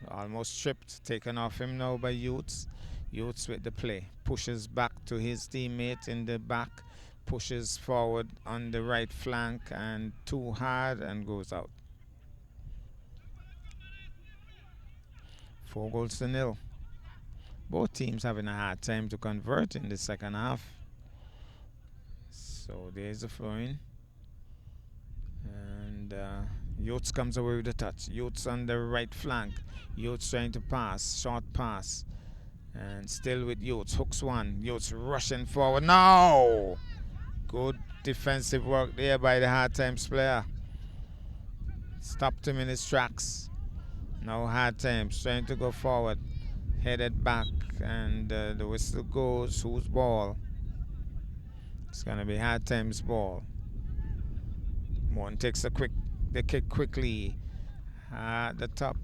Speaker 1: Almost tripped. Taken off him now by youths. Youths with the play. Pushes back to his teammate in the back. Pushes forward on the right flank and too hard and goes out. 4-0. Both teams having a hard time to convert in the second half. So there's the flowing. And Youths comes away with the touch. Youths on the right flank. Youths trying to pass. Short pass. And still with Youths. Hooks one. Youths rushing forward. No! Good defensive work there by the hard times player. Stopped him in his tracks. Now hard times trying to go forward. Headed back, and the whistle goes. Whose ball? It's going to be hard times ball. Morton takes the kick quickly. At the top,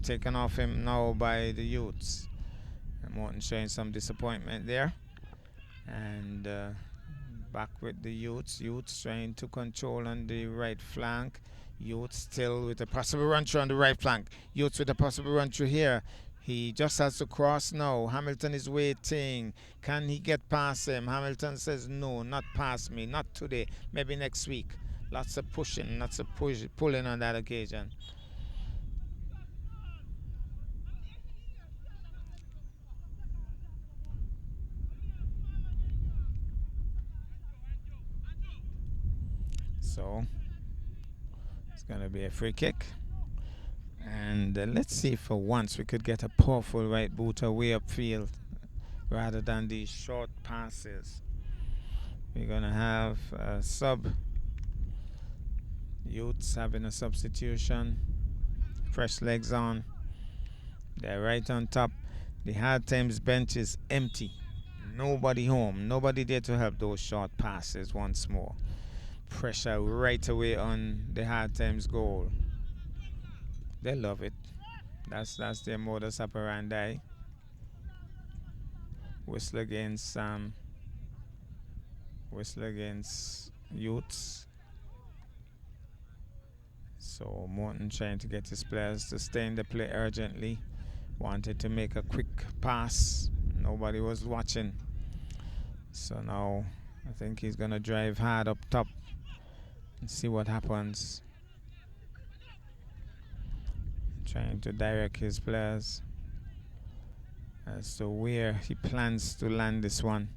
Speaker 1: taken off him now by the youths. And Morton showing some disappointment there. And back with the youths. Youths trying to control on the right flank. Youths still with a possible run through on the right flank. Youths with a possible run through here. He just has to cross now. Hamilton is waiting. Can he get past him? Hamilton says, no, not past me. Not today. Maybe next week. Lots of pushing, lots of pulling on that occasion. So, it's going to be a free kick. And let's see if for once we could get a powerful right booter way upfield rather than these short passes. We're going to have a sub. Youths having a substitution. Fresh legs on. They're right on top. The hard times bench is empty. Nobody home. Nobody there to help those short passes once more. Pressure right away on the hard times goal. They love it. That's their modus operandi. Whistle against Youths. So Morton trying to get his players to stay in the play urgently. Wanted to make a quick pass. Nobody was watching. So now I think he's gonna drive hard up top and see what happens. Trying to direct his players as to where he plans to land this one.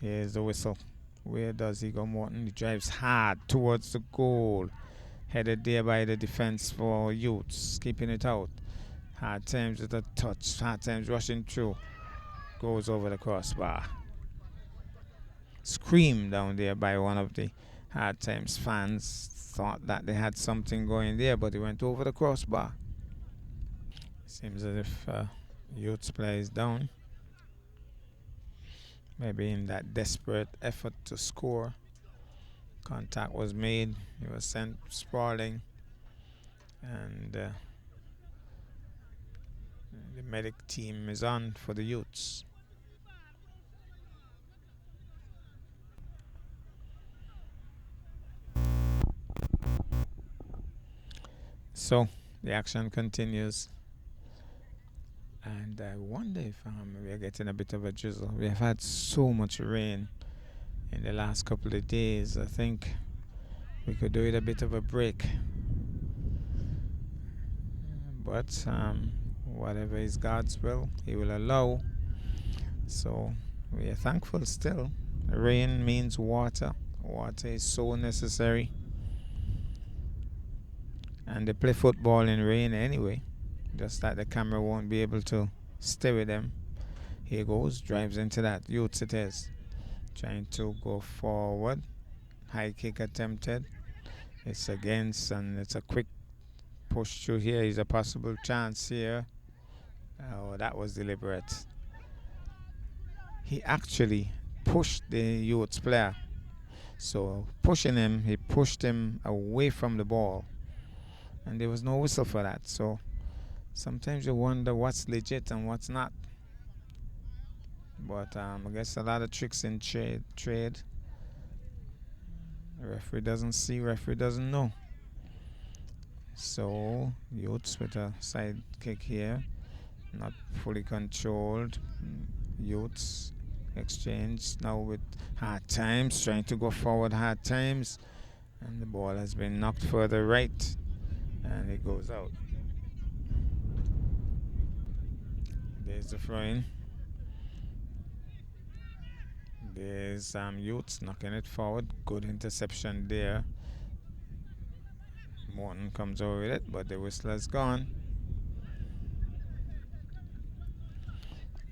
Speaker 1: Here's the whistle. Where does he go, Morton? He drives hard towards the goal. Headed there by the defense for Youths, keeping it out. Hard times with a touch. Hard times rushing through. Goes over the crossbar. Screamed down there by one of the Hard Times fans. Thought that they had something going there, but he went over the crossbar. Seems as if Youths player is down. Maybe in that desperate effort to score. Contact was made. He was sent sprawling. And the medic team is on for the Youths. So the action continues. And I wonder if we are getting a bit of a drizzle. We have had so much rain in the last couple of days. I think we could do it a bit of a break. But whatever is God's will, He will allow. So we are thankful still. Rain means water. Water is so necessary. And they play football in rain anyway. Just that the camera won't be able to stay with them. Here goes, drives into that. Youths it is. Trying to go forward. High kick attempted. It's against, and it's a quick push through here. Is a possible chance here. Oh, that was deliberate. He actually pushed the Youths player. So pushing him, he pushed him away from the ball. And there was no whistle for that. So sometimes you wonder what's legit and what's not. But I guess a lot of tricks in trade. The referee doesn't see, referee doesn't know. So Youths with a side kick here. Not fully controlled. Youths exchange now with Hard Times. Trying to go forward, Hard Times. And the ball has been knocked further right. And it goes out. There's the throw-in. There's Youths knocking it forward. Good interception there. Morton comes over with it, but the whistle has gone.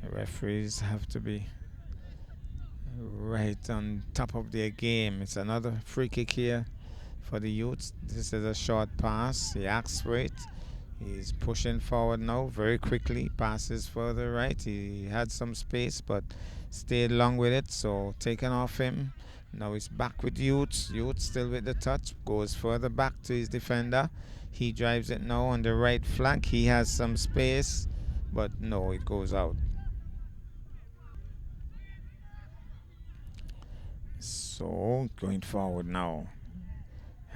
Speaker 1: The referees have to be right on top of their game. It's another free kick here for the Youths. This is a short pass. He asks for it. He's pushing forward now very quickly. Passes further right. He had some space but stayed long with it. So taken off him. Now he's back with Youths. Youths still with the touch. Goes further back to his defender. He drives it now on the right flank. He has some space. But no, it goes out. So going forward now.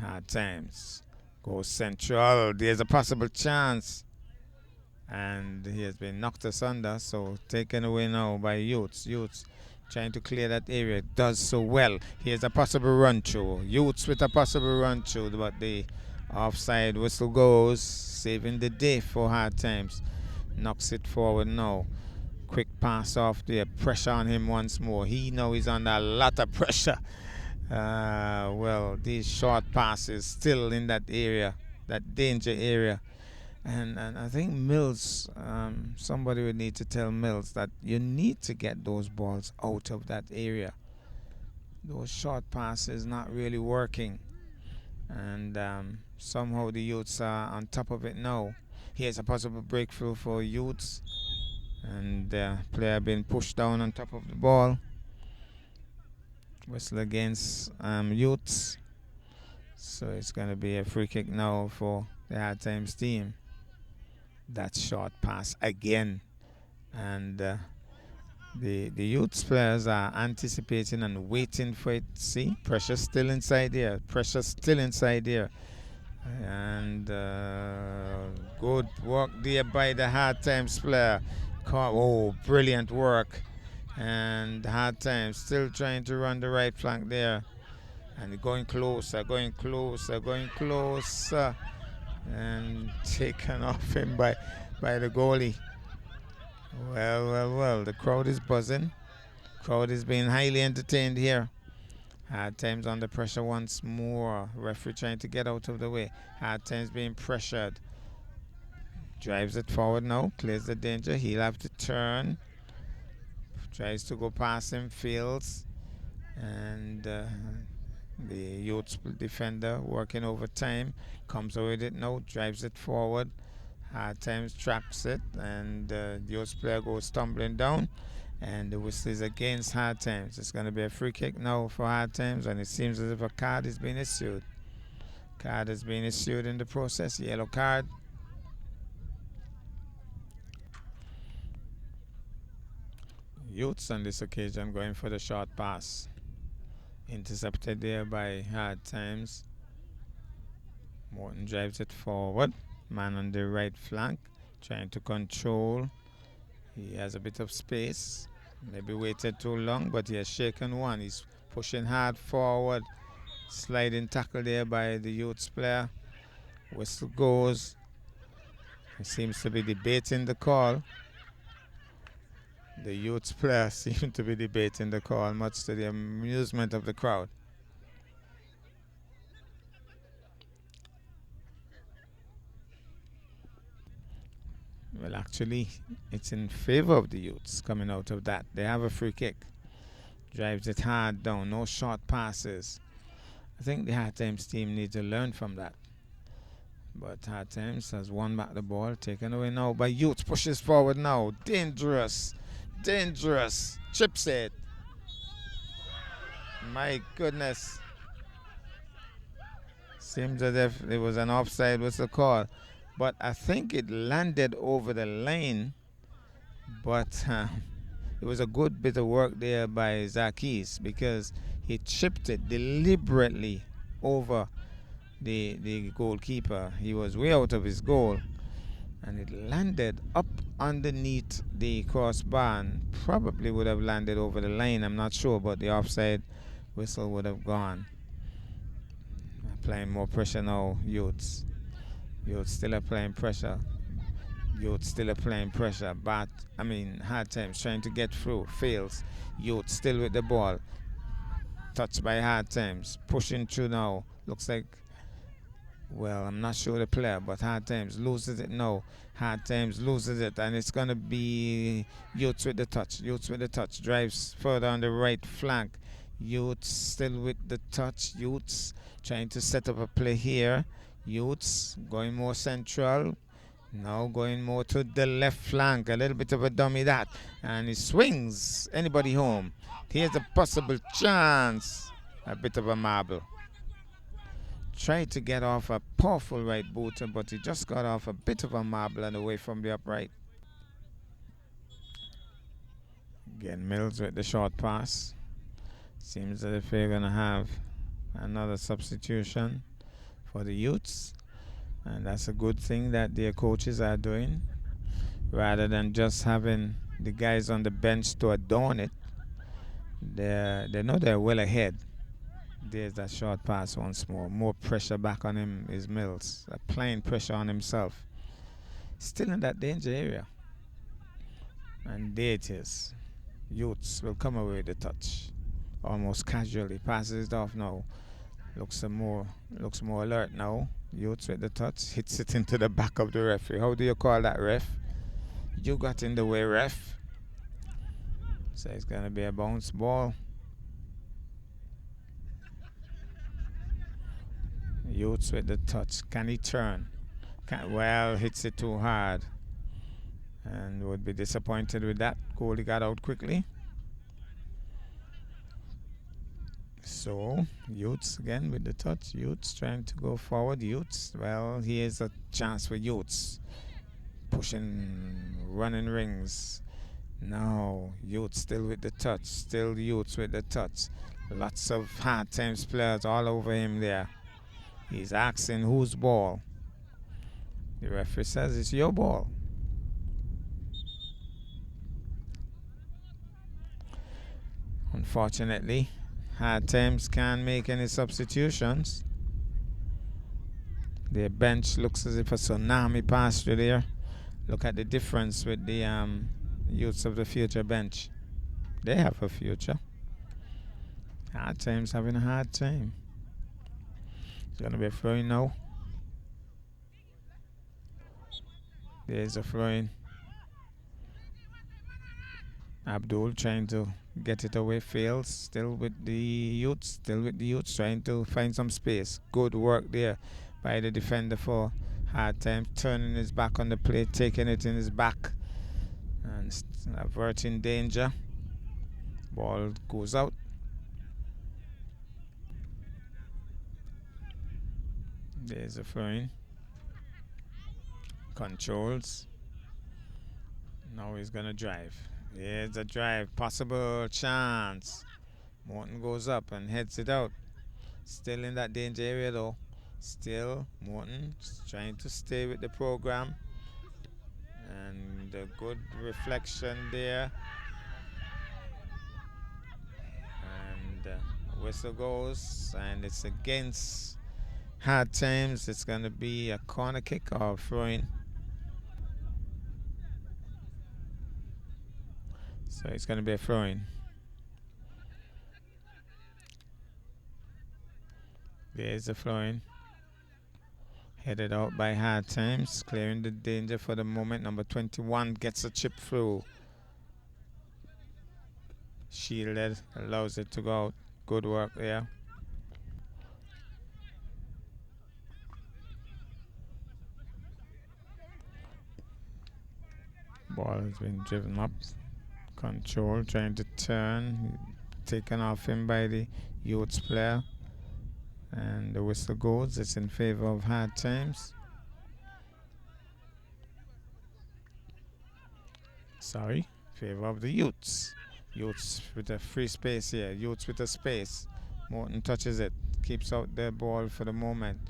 Speaker 1: Hard Times. Goes central. There's a possible chance. And he has been knocked asunder. So taken away now by Youths. Youths trying to clear that area. Does so well. Here's a possible run through. Youths with a possible run through. But the offside whistle goes. Saving the day for Hard Times. Knocks it forward now. Quick pass off there. Pressure on him once more. He now is under a lot of pressure. Well, these short passes still in that area. that danger area. And I think Mills, somebody would need to tell Mills that you need to get those balls out of that area. Those short passes not really working. And somehow the Youths are on top of it now. Here's a possible breakthrough for Youths. And player being pushed down on top of the ball. Whistle against Youths. So it's going to be a free kick now for the Hard Times team. That short pass again. And the Youths players are anticipating and waiting for it. See, pressure still inside there. Pressure still inside there. And good work there by the Hard Times player. Oh, brilliant work. And Hard Times still trying to run the right flank there. And going closer, going closer, going closer. And taken off him by the goalie. Well, the crowd is buzzing. Crowd is being highly entertained here. Hard Times under pressure once more. Referee trying to get out of the way. Hard Times being pressured. Drives it forward now. Clears the danger. He'll have to turn. Tries to go past him. Fails. And the Youths defender working overtime. Comes away with it now. Drives it forward. Hard Times traps it. And the Youths player goes stumbling down. And the whistle is against Hard Times. It's going to be a free kick now for Hard Times, and it seems as if a card is being issued. Card has been issued in the process. Yellow card. Youths on this occasion going for the short pass. Intercepted there by Hard Times. Morton drives it forward. Man on the right flank trying to control. He has a bit of space. Maybe waited too long, but he has shaken one. He's pushing hard forward. Sliding tackle there by the Youths player. Whistle goes. He seems to be debating the call. The Youths player seems to be debating the call, much to the amusement of the crowd. Well, actually, it's in favor of the Youths coming out of that. They have a free kick. Drives it hard down. No short passes. I think the Hard Times team needs to learn from that. But Hard Times has won back the ball. Taken away now by Youths. Pushes forward now. Dangerous. Dangerous. Chips it. My goodness. Seems as if it was an offside whistle call. But I think it landed over the lane. But it was a good bit of work there by Zakis, because he chipped it deliberately over the goalkeeper. He was way out of his goal. And it landed up underneath the crossbar and probably would have landed over the line. I'm not sure, but the offside whistle would have gone. Applying more pressure now, Youths. Youths still applying pressure. Youths still applying pressure. But, Hard Times trying to get through. Fails. Youths still with the ball. Touched by Hard Times. Pushing through now. Looks like, well, I'm not sure the player, but Hard Times loses it now. Hard Times loses it, and it's going to be Youths with the touch. Youths with the touch. Drives further on the right flank. Youths still with the touch. Youths trying to set up a play here. Youths going more central. Now going more to the left flank. A little bit of a dummy that. And he swings. Anybody home? Here's a possible chance. A bit of a marble. Tried to get off a powerful right booter, but he just got off a bit of a marble and away from the upright. Again, Mills with the short pass. Seems as if they're going to have another substitution for the Youths. And that's a good thing that their coaches are doing. Rather than just having the guys on the bench to adorn it, they know they're well ahead. There's that short pass once more. More pressure back on him is Mills. Applying pressure on himself. Still in that danger area. And there it is. Youths will come away with the touch. Almost casually. Passes it off now. Looks more alert now. Youths with the touch. Hits it into the back of the referee. How do you call that, ref? You got in the way, ref. So it's going to be a bounce ball. Youths with the touch. Can he turn? Well, hits it too hard. And would be disappointed with that. Goalie got out quickly. So, Youths again with the touch. Youths trying to go forward. Youths, well, here's a chance for Youths. Pushing, running rings. Now, Youths still with the touch. Still Youths with the touch. Lots of hard times players all over him there. He's asking whose ball. The referee says it's your ball. Unfortunately, hard times can't make any substitutions. Their bench looks as if a tsunami passed through there. Look at the difference with the Youths of the Future bench. They have a future. Hard times having a hard time. It's going to be a throw-in now. There's a throw-in. Abdul trying to get it away, fails. Still with the Youths, trying to find some space. Good work there by the defender for hard time, turning his back on the plate, taking it in his back and averting danger. Ball goes out. There's a throw-in. Controls. Now he's gonna drive. Here's a drive, possible chance. Morton goes up and heads it out. Still in that danger area though. Still Morton trying to stay with the program. And a good reflection there. And whistle goes, and it's against hard times. It's going to be a corner kick or throw-in. So it's going to be a throw-in. There's a throw-in. Headed out by hard times, clearing the danger for the moment. Number 21 gets a chip through. Shielded, allows it to go out. Good work there. Ball has been driven up. Control, trying to turn. Taken off him by the Youths player. And the whistle goes. It's in favor of hard times. Sorry, favor of the Youths. Youths with a free space here. Youths with a space. Morton touches it. Keeps out the ball for the moment.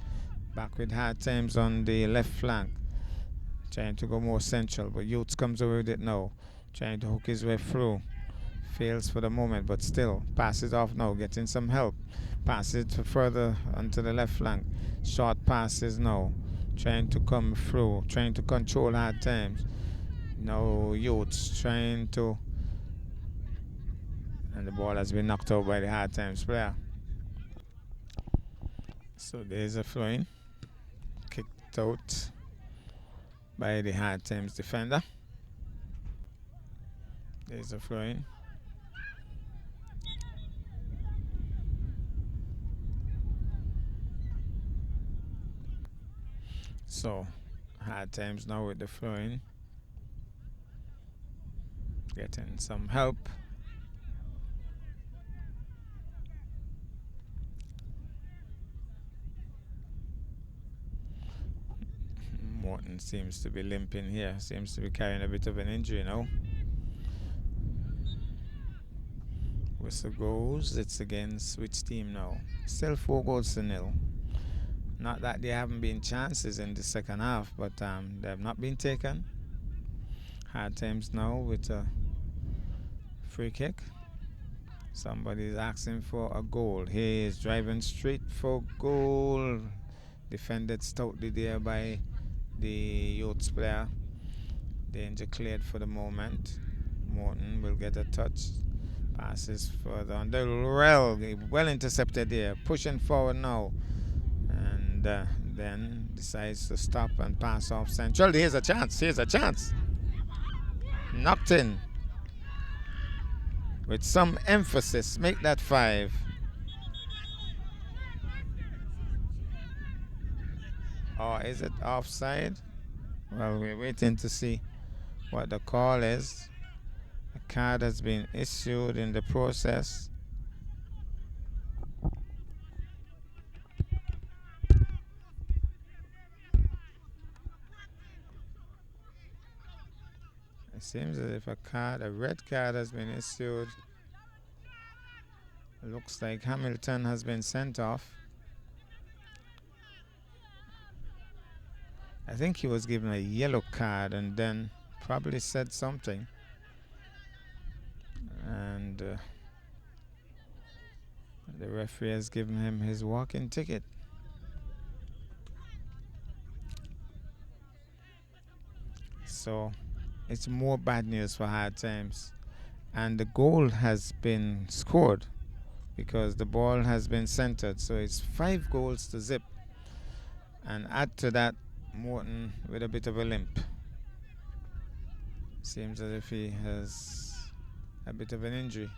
Speaker 1: Back with hard times on the left flank. Trying to go more central, but Youths comes away with it now. Trying to hook his way through. Fails for the moment, but still passes off now. Getting some help. Passes it further onto the left flank. Short passes now. Trying to come through. Trying to control hard times. Now Youths trying to. And the ball has been knocked out by the hard times player. So there's a throw-in. Kicked out by the hard times defender. There's a throw-in. So hard times now with the throw-in. Getting some help. Morton seems to be limping here. Seems to be carrying a bit of an injury now. Whistle goes. It's against which team now? Still 4-0. Not that there haven't been chances in the second half, but they have not been taken. Hard times now with a free kick. Somebody's asking for a goal. He is driving straight for goal. Defended stoutly there by the Youths player. Danger cleared for the moment. Morton will get a touch. Passes further on the rail. Well intercepted there. Pushing forward now. And then decides to stop and pass off central. Here's a chance. Here's a chance. Knocked in with some emphasis. Make that 5. Or is it offside? Well, we're waiting to see what the call is. A card has been issued in the process. It seems as if a red card has been issued. It looks like Hamilton has been sent off. I think he was given a yellow card and then probably said something. And the referee has given him his walking ticket. So it's more bad news for Hard Times. And the goal has been scored because the ball has been centered. So it's 5 goals to zip. And add to that, Morton with a bit of a limp. Seems as if he has a bit of an injury.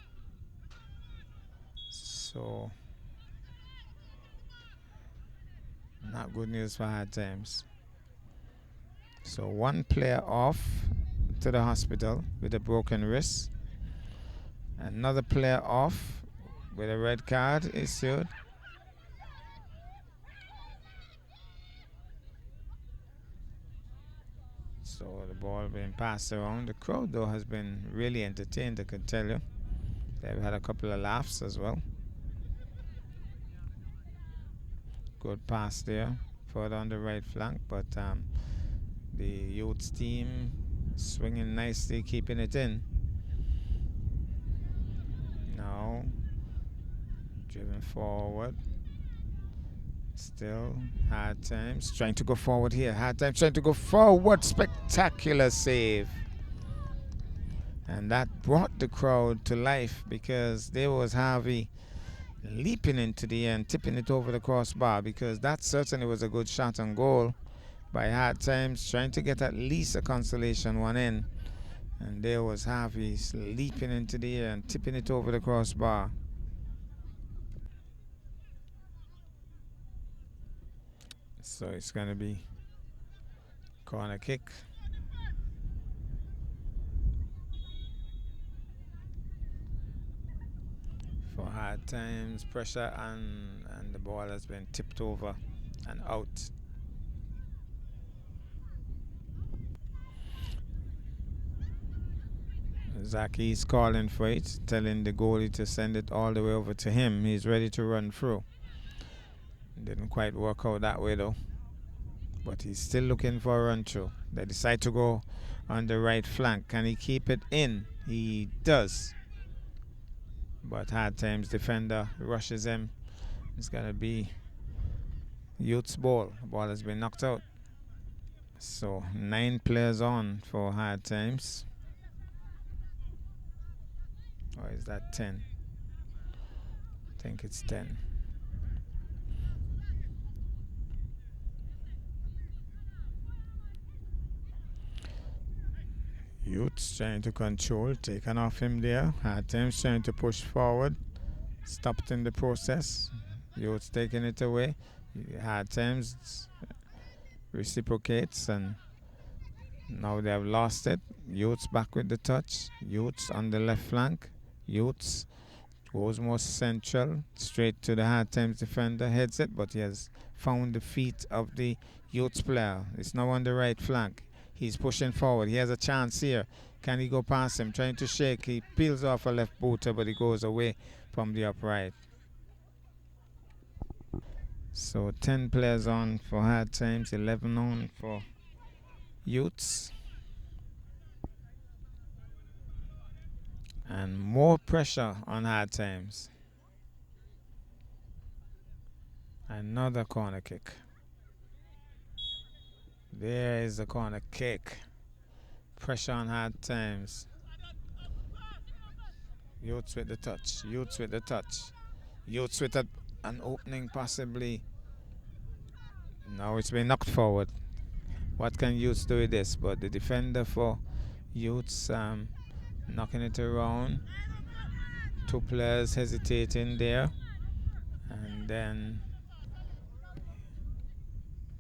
Speaker 1: So not good news for Hard Times. So 1 player off to the hospital with a broken wrist. Another player off with a red card issued. So the ball being passed around. The crowd though has been really entertained, I can tell you. They've had a couple of laughs as well. Good pass there, further on the right flank, but the youths team swinging nicely, keeping it in. Now driven forward. Still Hard Times trying to go forward here. Hard Times trying to go forward. Spectacular save. And that brought the crowd to life because there was Harvey leaping into the air and tipping it over the crossbar, because that certainly was a good shot on goal by Hard Times, trying to get at least a consolation one in. And there was Harvey leaping into the air and tipping it over the crossbar. So it's going to be corner kick. For Hard Times, pressure, and the ball has been tipped over and out. Zaki's calling for it, telling the goalie to send it all the way over to him. He's ready to run through. Didn't quite work out that way though. But he's still looking for a run through. They decide to go on the right flank. Can he keep it in? He does. But Hard Times defender rushes him. It's going to be Youth's ball. The ball has been knocked out. So 9 players on for Hard Times. Or is that 10? I think it's 10. Youths trying to control, taken off him there. Hard Times trying to push forward, stopped in the process. Youths taking it away. Hard Times reciprocates, and now they have lost it. Youths back with the touch. Youths on the left flank. Youths goes more central, straight to the Hard Times defender, heads it, but he has found the feet of the Youths player. It's now on the right flank. He's pushing forward. He has a chance here. Can he go past him? Trying to shake. He peels off a left booter, but he goes away from the upright. So 10 players on for Hard Times, 11 on for Youths. And more pressure on Hard Times. Another corner kick. There is the corner kick. Pressure on Hard Times. Youths with the touch. Youths with the touch. Youths with an opening possibly. Now it's been knocked forward. What can Youths do with this? But the defender for Youths knocking it around. Two players hesitating there. And then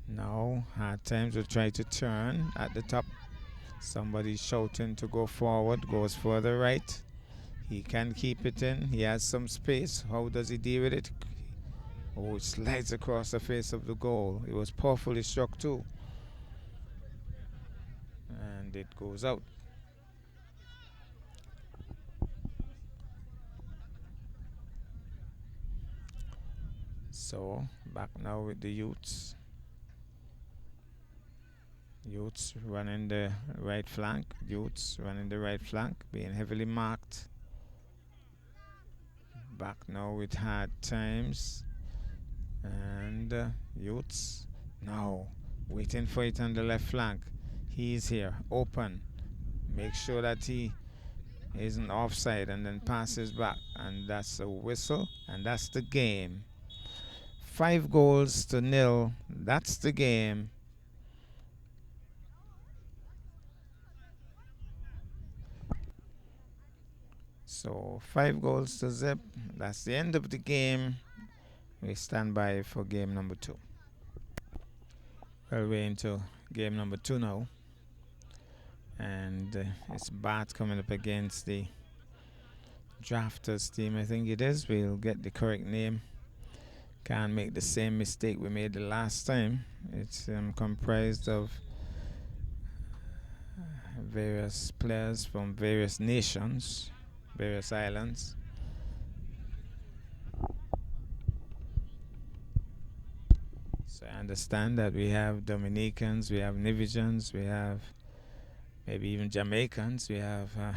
Speaker 1: now hard times will try to turn at the top. Somebody shouting to go forward, goes further right. He can keep it in. He has some space. How does he deal with it? Oh, it slides across the face of the goal. It was powerfully struck too. And it goes out. So back now with the Youths. Youths running the right flank. Youths running the right flank, being heavily marked. Back now with hard times. And Youths now waiting for it on the left flank. He's here, open. Make sure that he isn't offside and then passes back. And that's a whistle. And that's the game. 5-0. That's the game. So 5-0. That's the end of the game. We stand by for game number 2. Well, we're into game number 2 now. And it's Bath coming up against the Drafterz team, I think it is. We'll get the correct name. Can't make the same mistake we made the last time. It's comprised of various players from various nations, various islands. So I understand that we have Dominicans, we have Nevisians, we have maybe even Jamaicans. We have a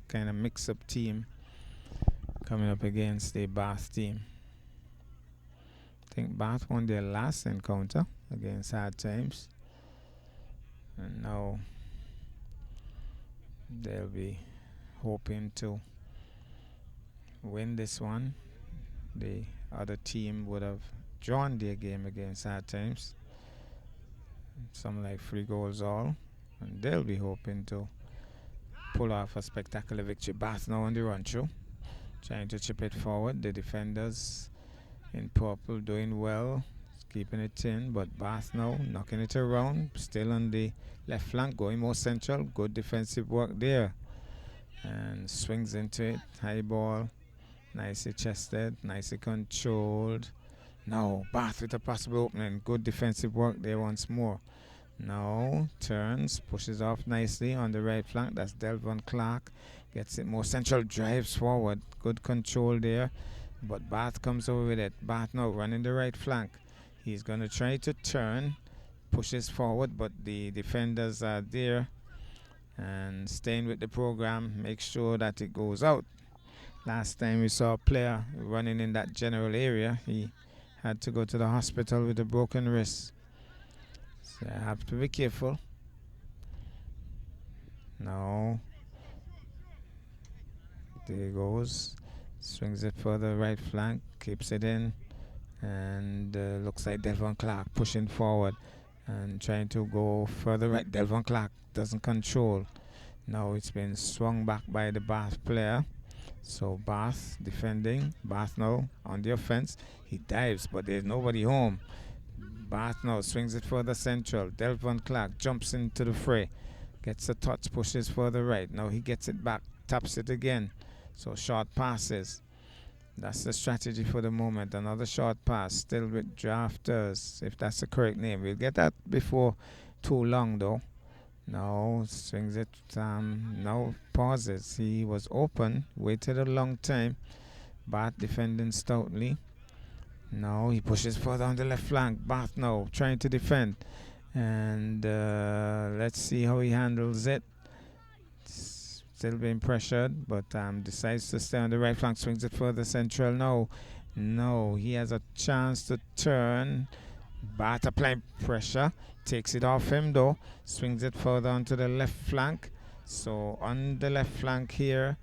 Speaker 1: kind of mix-up team coming up against the Bath team. I think Bath won their last encounter against Hard Times. And now they'll be hoping to win this one. The other team would have drawn their game against Hard Times. Something like 3 goals all. And they'll be hoping to pull off a spectacular victory. Bath now on the run through, trying to chip it forward. The defenders in purple doing well, keeping it in, but Bath now knocking it around, still on the left flank, going more central. Good defensive work there, and swings into it. High ball, nicely chested, nicely controlled. Now Bath with a possible opening. Good defensive work there once more. Now turns, pushes off nicely on the right flank. That's Delvon Clark. Gets it more central, drives forward. Good control there. But Bath comes over with it. Bath now running the right flank. He's going to try to turn. Pushes forward, but the defenders are there. And staying with the program. Make sure that it goes out. Last time we saw a player running in that general area. He had to go to the hospital with a broken wrist. So I have to be careful. Now, there he goes. Swings it for the right flank, keeps it in, and looks like Delvon Clark pushing forward and trying to go further right. Delvon Clark doesn't control. Now it's been swung back by the Bath player. So Bath defending. Bath now on the offense. He dives, but there's nobody home. Bath now swings it further central. Delvon Clark jumps into the fray. Gets a touch, pushes further right. Now he gets it back, taps it again. So short passes. That's the strategy for the moment. Another short pass, still with Drafterz, if that's the correct name. We'll get that before too long though. Now swings it, now pauses. He was open, waited a long time. Bath defending stoutly. Now he pushes further on the left flank. Bath now trying to defend. And let's see how he handles it. Still being pressured, but decides to stay on the right flank. Swings it further central now. No, he has a chance to turn. Bath applying pressure. Takes it off him though. Swings it further onto the left flank. So on the left flank here.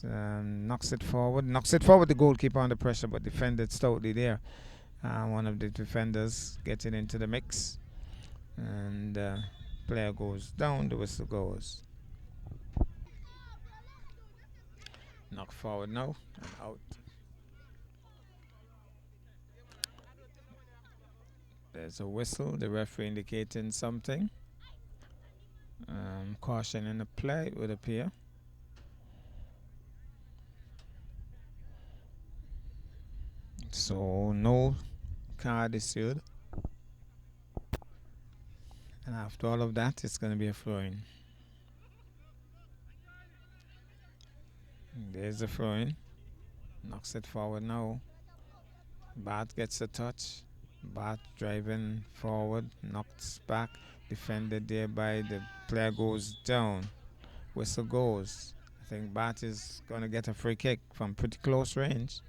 Speaker 1: Knocks it forward. Knocks it forward. The goalkeeper under pressure, but defended stoutly there. One of the defenders getting into the mix, and player goes down, the whistle goes. Knock forward now and out. There's a whistle, the referee indicating something. Caution in the play, it would appear. So no card issued. And after all of that, it's going to be a throw-in. There's the throw-in. Knocks it forward now. Bart gets a touch. Bart driving forward, knocks back, defended there by the player goes down. Whistle goes. I think Bart is going to get a free kick from pretty close range.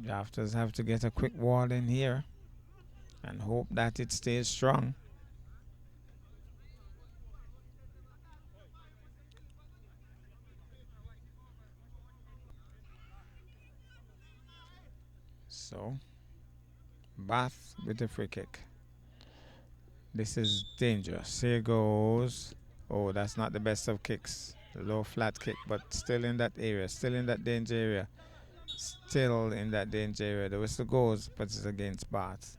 Speaker 1: Drafterz have to get a quick wall in here and hope that it stays strong. So, Bath with a free kick. This is dangerous. Here goes. Oh, that's not the best of kicks. Low flat kick, but still in that area. Still in that danger area. Still in that danger area. The whistle goes, but it's against Bath.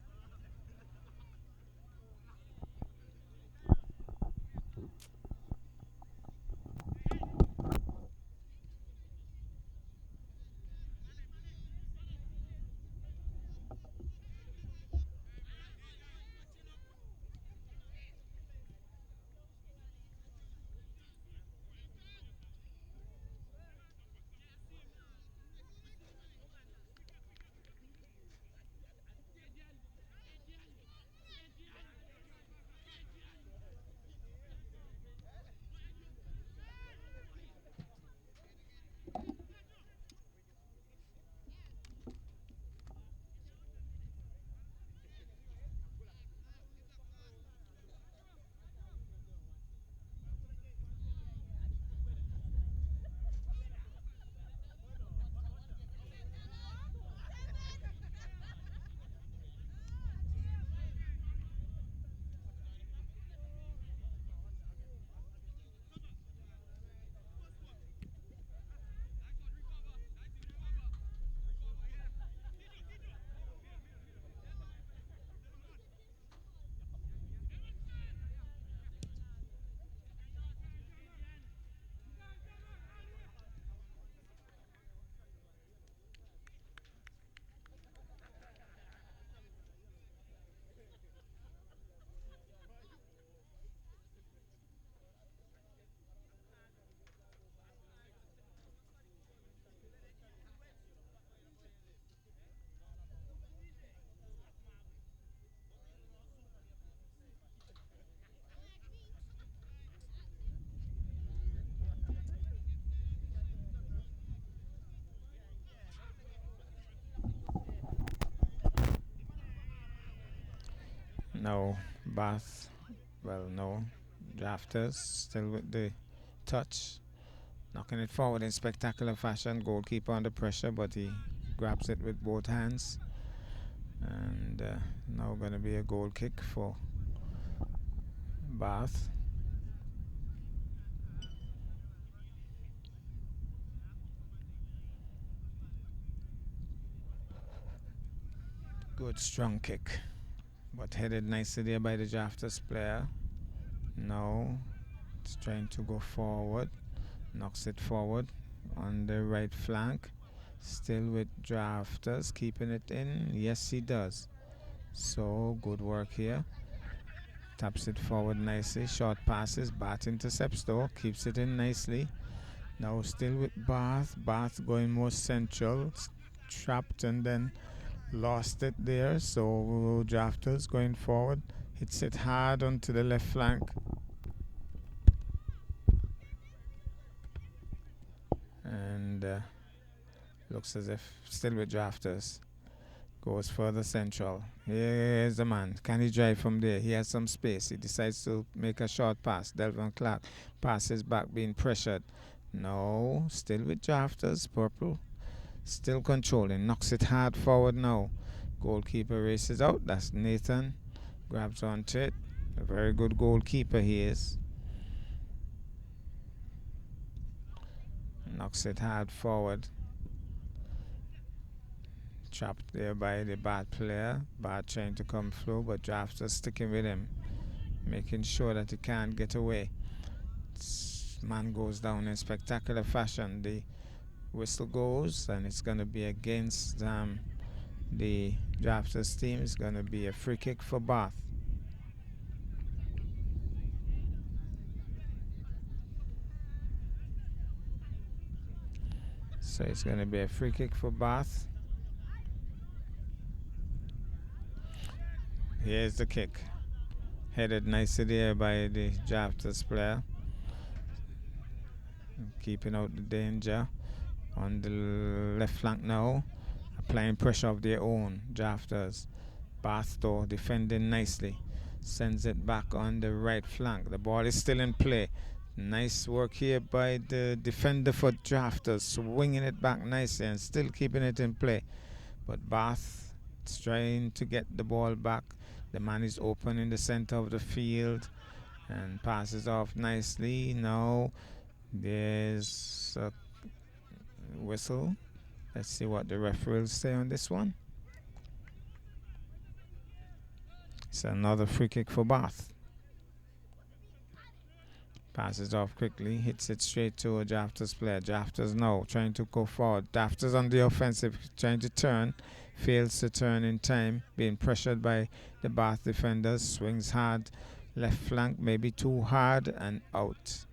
Speaker 1: No, Bath. Well, no. Drafterz still with the touch. Knocking it forward in spectacular fashion. Goalkeeper under pressure, but he grabs it with both hands. And now going to be a goal kick for Bath. Good strong kick, but headed nicely there by the Drafterz player. Now it's trying to go forward. Knocks it forward on the right flank. Still with Drafterz, keeping it in. Yes, he does. So good work here. Taps it forward nicely. Short passes. Bath intercepts though. Keeps it in nicely. Now still with Bath. Bath going more central. Trapped and then lost it there. So Drafterz going forward. Hits it hard onto the left flank. And looks as if still with Drafterz. Goes further central. Here's the man. Can he drive from there? He has some space. He decides to make a short pass. Delvin Clark passes back, being pressured. No, still with Drafterz. Purple. Still controlling. Knocks it hard forward now. Goalkeeper races out. That's Nathan. Grabs onto it. A very good goalkeeper he is. Knocks it hard forward. Trapped there by the bad player. Bad trying to come through, but Drafterz sticking with him, making sure that he can't get away. Man goes down in spectacular fashion. The whistle goes, and it's going to be against the Drafterz team. It's going to be a free kick for Bath. So it's going to be a free kick for Bath. Here's the kick. Headed nicely there by the Drafterz player. Keeping out the danger. On the left flank now. Applying pressure of their own. Drafterz. Bath though defending nicely. Sends it back on the right flank. The ball is still in play. Nice work here by the defender for Drafterz. Swinging it back nicely and still keeping it in play. But Bath is trying to get the ball back. The man is open in the center of the field and passes off nicely. Now there's a whistle. Let's see what the referee will say on this one. It's another free kick for Bath. Passes off quickly, hits it straight to a Drafterz player. Drafterz now trying to go forward. Drafterz on the offensive, trying to turn. Fails to turn in time, being pressured by the Bath defenders. Swings hard, left flank, maybe too hard, and out.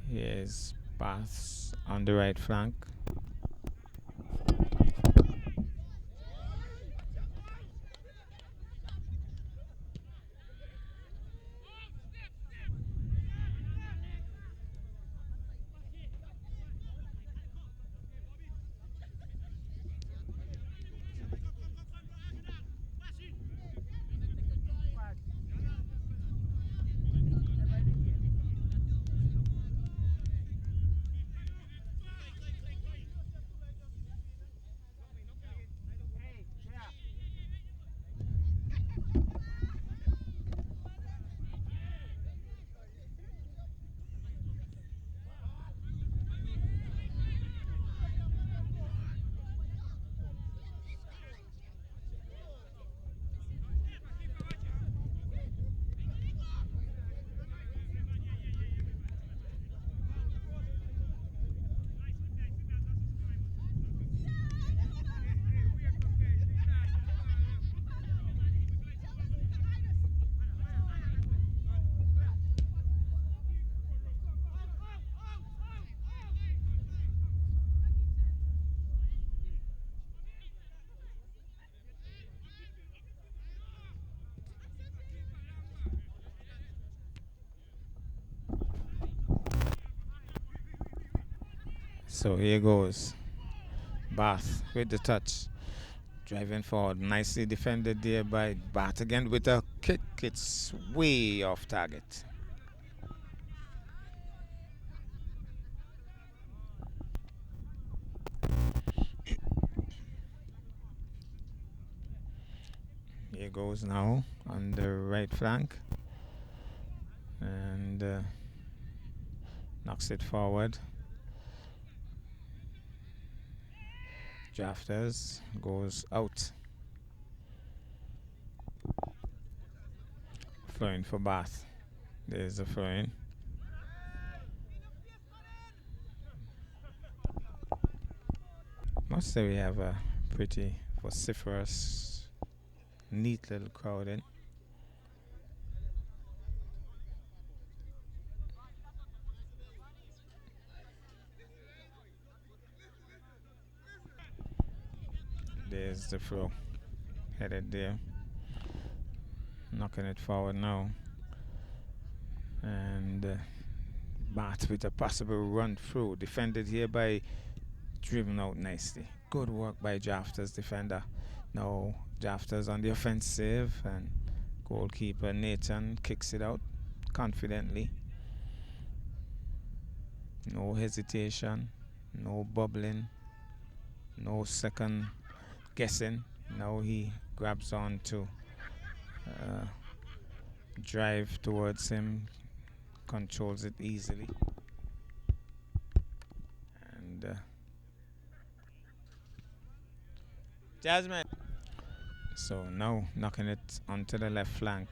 Speaker 1: Here's Bath on the right flank. So here goes Bath with the touch. Driving forward, nicely defended there by Bath again with a kick. It's way off target. Here goes now on the right flank. And knocks it forward. Drafterz goes out. Flowing for Bath. There's the flowing. Must say we have a pretty vociferous, neat little crowd in. There's the throw. Headed there. Knocking it forward now. And Bath with a possible run through. Defended here by, driven out nicely. Good work by Drafterz defender. Now Drafterz on the offensive and Goalkeeper Nathan kicks it out confidently. No hesitation, no bubbling, no second guessing. Now he grabs on to drive towards him, controls it easily. And Jasmine. So now knocking it onto the left flank,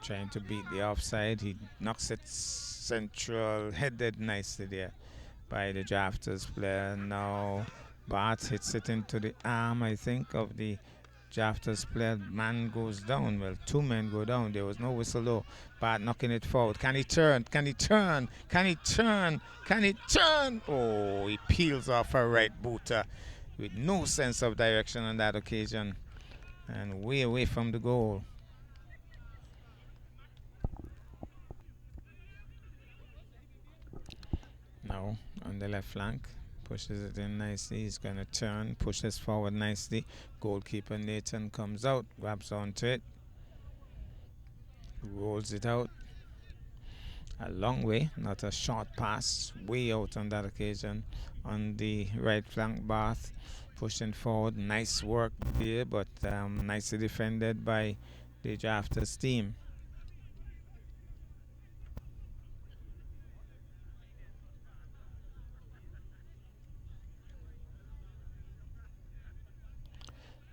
Speaker 1: trying to beat the offside. He knocks it central, headed nicely there by the Drafterz player. Now Bart hits it into the arm, I think, of the Drafterz player. Man goes down. Well, two men go down. There was no whistle though. Bart knocking it forward. Can he turn? Can he turn? Can he turn? Can he turn? Oh, he peels off a right booter with no sense of direction on that occasion and way away from the goal. Now on the left flank, pushes it in nicely. He's going to turn, pushes forward nicely. Goalkeeper Nathan comes out, grabs onto it, rolls it out a long way, not a short pass, way out on that occasion. On the right flank, Bath pushing forward. Nice work there, but nicely defended by the Drafterz team.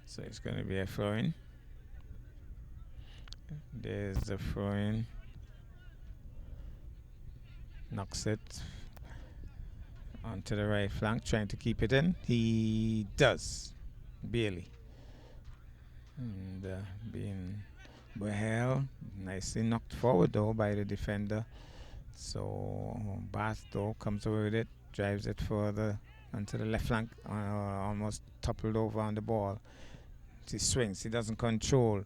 Speaker 1: So it's going to be a throw-in. There's the throw-in. Knocks it onto the right flank, trying to keep it in. He does, barely. And being well, nicely knocked forward though by the defender. So Bath though comes away with it, drives it further onto the left flank, almost toppled over on the ball. He swings, he doesn't control.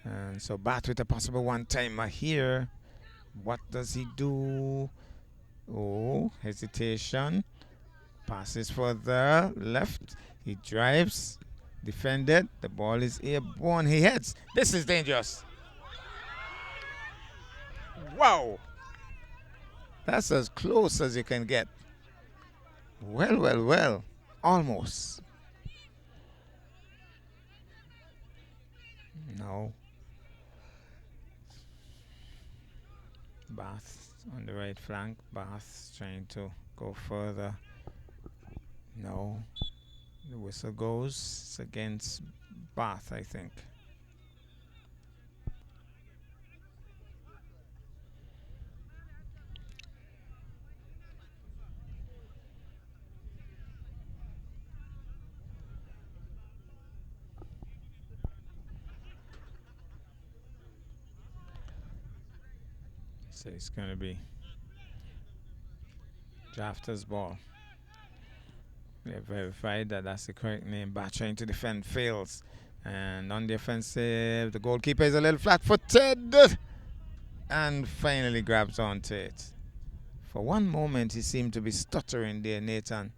Speaker 1: And so Bath with a possible one-timer here. What does he do? Oh, hesitation. Passes for the left. He drives. Defended. The ball is airborne. He heads. This is dangerous. Wow. That's as close as you can get. Well, well, well. Almost. No. Bath on the right flank. Bath trying to go further. No. The whistle goes. It's against Bath, I think. So it's going to be Drafter's ball. We have verified that that's the correct name. Bat trying to defend, fails. And on the offensive, the goalkeeper is a little flat-footed. And finally grabs onto it. For one moment, he seemed to be stuttering there, Nathan.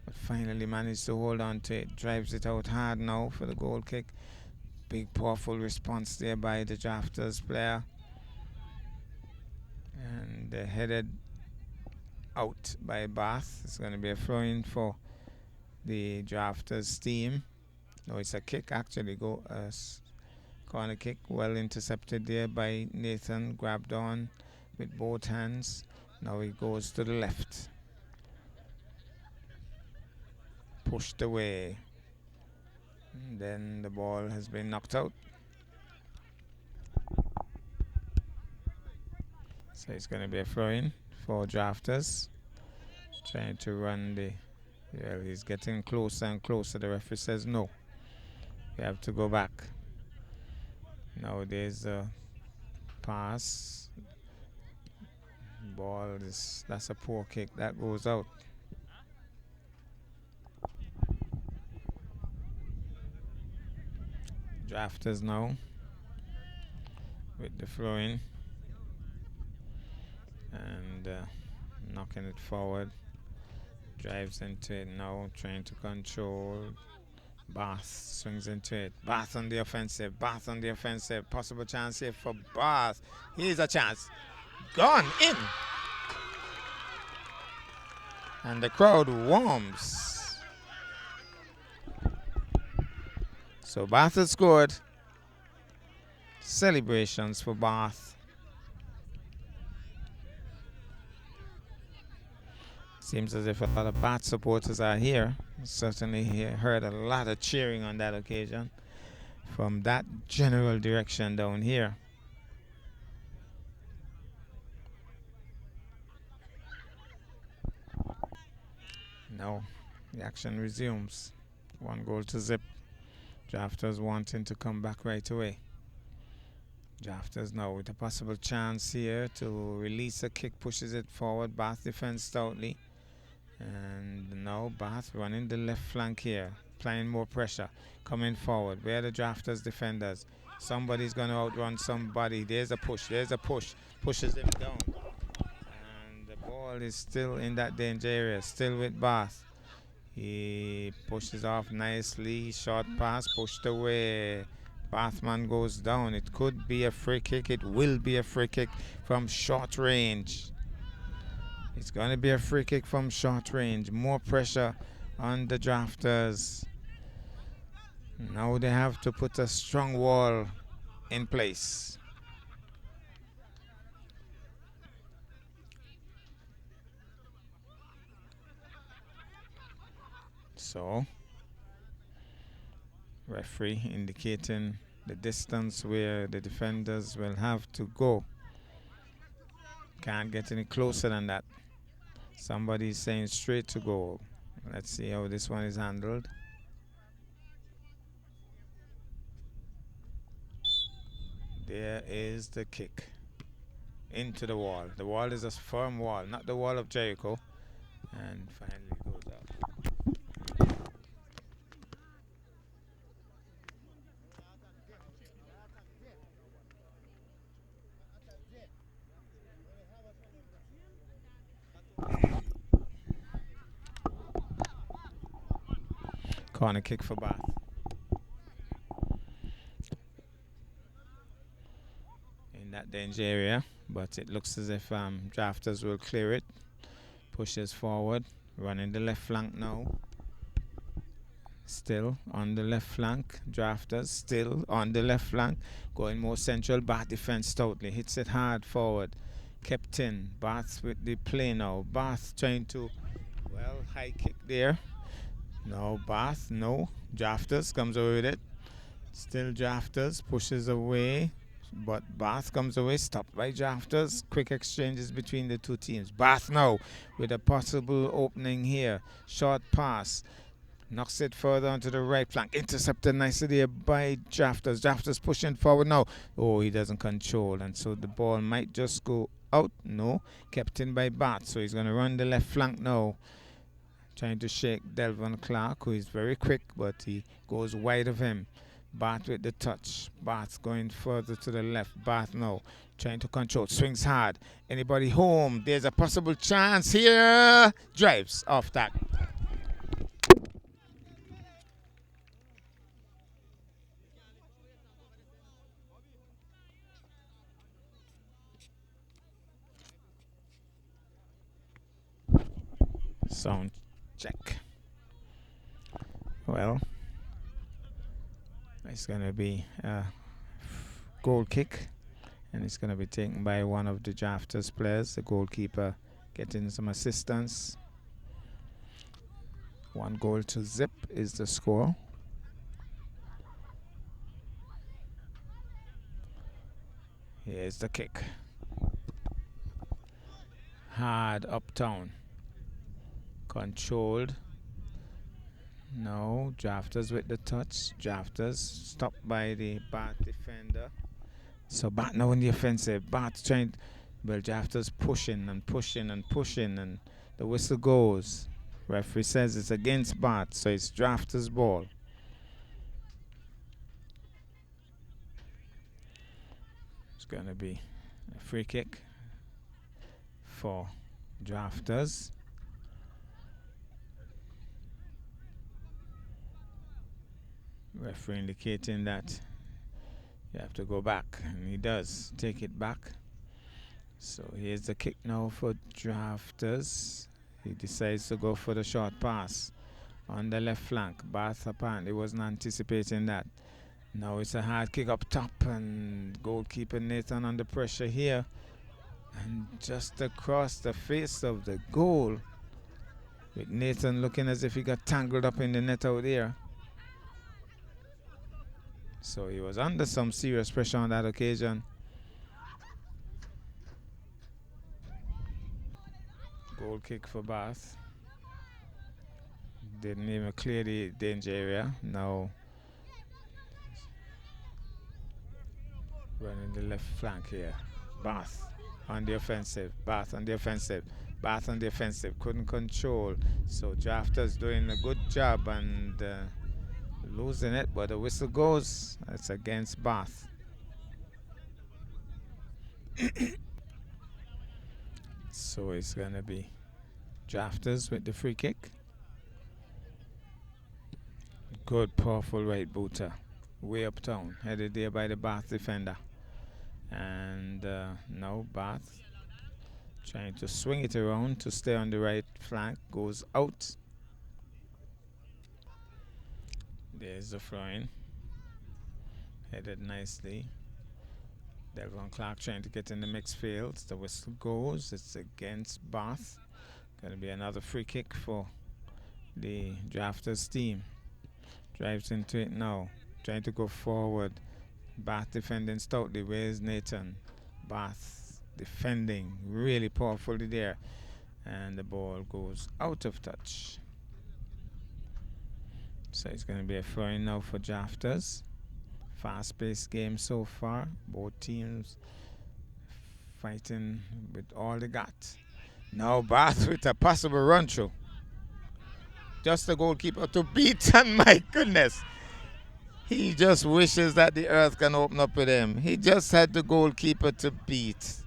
Speaker 1: But finally managed to hold on to it. Drives it out hard now for the goal kick. Big, powerful response there by the Drafter's player. And headed out by Bath. It's going to be a throw-in for the Drafter's team. No, it's a kick actually. Corner kick, well intercepted there by Nathan. Grabbed on with both hands. Now he goes to the left. Pushed away. And then the ball has been knocked out. So it's going to be a throw-in for Drafterz. Trying to run the... Yeah, he's getting closer and closer. The referee says no. You have to go back. Now there's a pass. Ball is... That's a poor kick. That goes out. Drafterz now with the throw-in. And knocking it forward. Drives into it now, trying to control. Bath swings into it. Bath on the offensive. Bath on the offensive. Possible chance here for Bath. Here's a chance. Gone in. And the crowd warms. So Bath has scored. Celebrations for Bath. Seems as if a lot of Bath supporters are here. Certainly heard a lot of cheering on that occasion from that general direction down here. Now the action resumes. 1-0. Drafterz wanting to come back right away. Drafterz now with a possible chance here to release a kick, pushes it forward. Bath defends stoutly. And now Bath running the left flank here, applying more pressure, coming forward. Where are the Drafterz defenders? Somebody's going to outrun somebody. There's a push, pushes him down. And the ball is still in that danger area, still with Bath. He pushes off nicely, short pass, pushed away. Bathman goes down. It could be a free kick, it will be a free kick from short range. It's going to be a free kick from short range. More pressure on the Drafterz. Now they have to put a strong wall in place. So, referee indicating the distance where the defenders will have to go. Can't get any closer than that. Somebody's saying straight to goal. Let's see how this one is handled. There is the kick into the wall. The wall is a firm wall, not the wall of Jericho. And finally goes out. Corner kick for Bath. In that danger area, but it looks as if Drafterz will clear it. Pushes forward, running the left flank now. Still on the left flank. Drafterz still on the left flank. Going more central. Bath defense stoutly. Hits it hard forward. Kept in. Bath with the play now. Bath trying to, well, high kick there. No, Bath, no. Drafterz comes away with it. Still Drafterz pushes away, but Bath comes away, stopped by Drafterz. Quick exchanges between the two teams. Bath now with a possible opening here. Short pass. Knocks it further onto the right flank. Intercepted nicely there by Drafterz. Drafterz pushing forward now. Oh, he doesn't control, and so the ball might just go out. No, kept in by Bath, so he's going to run the left flank now. Trying to shake Delvin Clark, who is very quick, but he goes wide of him. Bath with the touch. Bath going further to the left. Bath now trying to control. Swings hard. Anybody home? There's a possible chance here. Drives off that. Sound check. Well, it's going to be a goal kick, and it's going to be taken by one of the Drafterz players, the goalkeeper getting some assistance. 1-0 is the score. Here's the kick. Hard uptown. Controlled. No, Drafterz with the touch. Drafterz stopped by the Bath defender. So Bath now in the offensive. Bath trying, well, Drafterz pushing and pushing and pushing, and the whistle goes. Referee says it's against Bath, so it's Drafterz ball. It's going to be a free kick for Drafterz. Referee indicating that you have to go back, and he does take it back. So here's the kick now for Drafterz. He decides to go for the short pass on the left flank. Bath apparently wasn't anticipating that. Now it's a hard kick up top, and goalkeeper Nathan under pressure here. And just across the face of the goal, with Nathan looking as if he got tangled up in the net out there. So he was under some serious pressure on that occasion. Goal kick for Bath. Didn't even clear the danger area. Now running the left flank here. Bath on the offensive. Bath on the offensive. Bath on the offensive. Couldn't control. So Drafterz doing a good job and losing it, but the whistle goes. It's against Bath. So it's going to be Drafterz with the free kick. Good, powerful right booter. Way uptown. Headed there by the Bath defender. And now Bath trying to swing it around to stay on the right flank. Goes out. There's the throw-in. Headed nicely. Delvon Clark trying to get in the mixed fields. The whistle goes. It's against Bath. Going to be another free kick for the Drafterz team. Drives into it now. Trying to go forward. Bath defending stoutly. Where's Nathan? Bath defending really powerfully there. And the ball goes out of touch. So it's going to be a throw-in now for Drafterz. Fast-paced game so far. Both teams fighting with all they got. Now Bath with a possible run-through. Just the goalkeeper to beat, and my goodness. He just wishes that the earth can open up with him. He just had the goalkeeper to beat.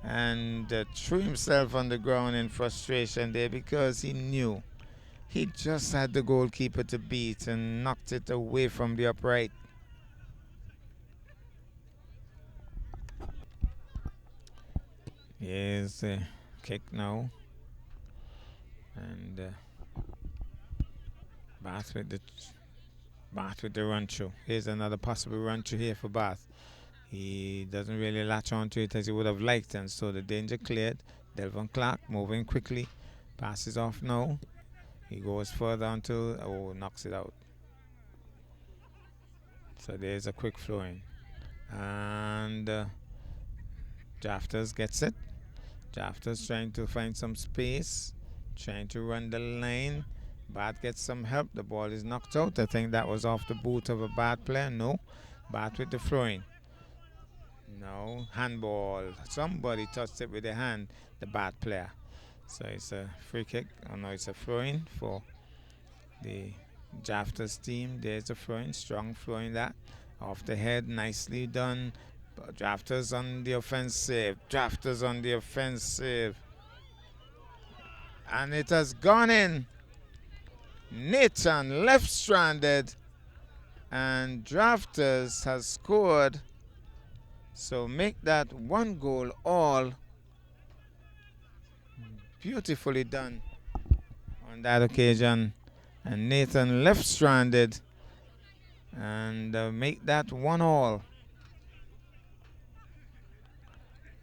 Speaker 1: And threw himself on the ground in frustration there because he knew. He just had the goalkeeper to beat and knocked it away from the upright. Here's the kick now. And Bath with the run through. Here's another possible run through here for Bath. He doesn't really latch onto it as he would have liked, and so the danger cleared. Delvon Clark moving quickly. Passes off now. He goes further until, knocks it out. So there's a quick flow in. And Drafterz gets it. Drafterz trying to find some space. Trying to run the line. Bath gets some help. The ball is knocked out. I think that was off the boot of a Bath player. No. Bath with the throwing. No. Handball. Somebody touched it with the hand. The Bath player. So it's a free kick. Oh no, it's a throw-in for the Drafterz team. There's a throw-in. Strong throw-in that. Off the head. Nicely done. Drafterz on the offensive. Drafterz on the offensive. And it has gone in. Nathan left stranded. And Drafterz has scored. So make that 1 goal all. Beautifully done on that occasion. And Nathan left stranded. And make that 1 all.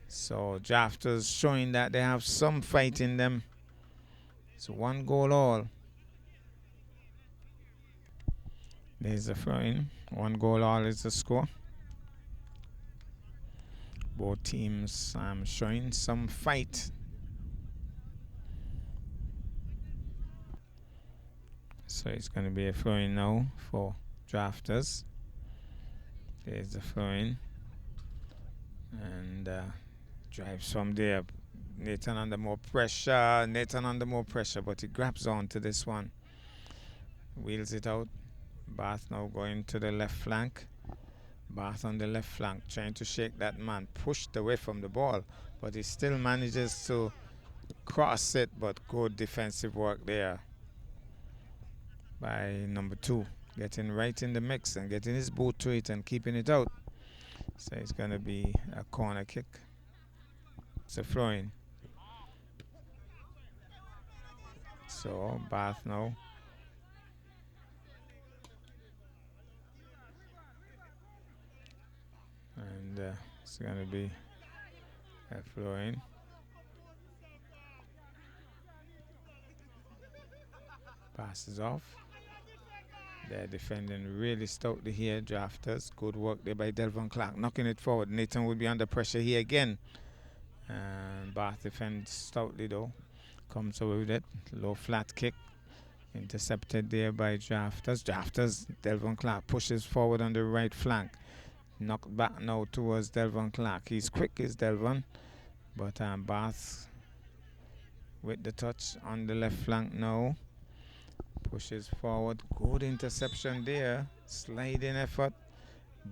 Speaker 1: So Drafterz showing that they have some fight in them. It's 1 goal all. There's a throw-in. 1 goal all is the score. Both teams showing some fight. So it's going to be a throw-in now for Drafterz. There's the throw-in. And drives from there. Nathan under more pressure. But he grabs on to this one. Wheels it out. Bath now going to the left flank. Bath on the left flank trying to shake that man. Pushed away from the ball. But he still manages to cross it. But good defensive work there by number 2. getting right in the mix and getting his boot to it and keeping it out. So it's going to be a corner kick. It's a throw-in. So Bath now. And it's going to be a throw-in. Passes off. They're defending really stoutly here, Drafterz. Good work there by Delvin Clark, knocking it forward. Nathan will be under pressure here again. And Bath defends stoutly though. Comes away with it. Low flat kick. Intercepted there by Drafterz. Drafterz, Delvin Clark pushes forward on the right flank. Knocked back now towards Delvin Clark. He's quick, is Delvin. But Bath with the touch on the left flank now. Pushes forward. Good interception there. Sliding effort.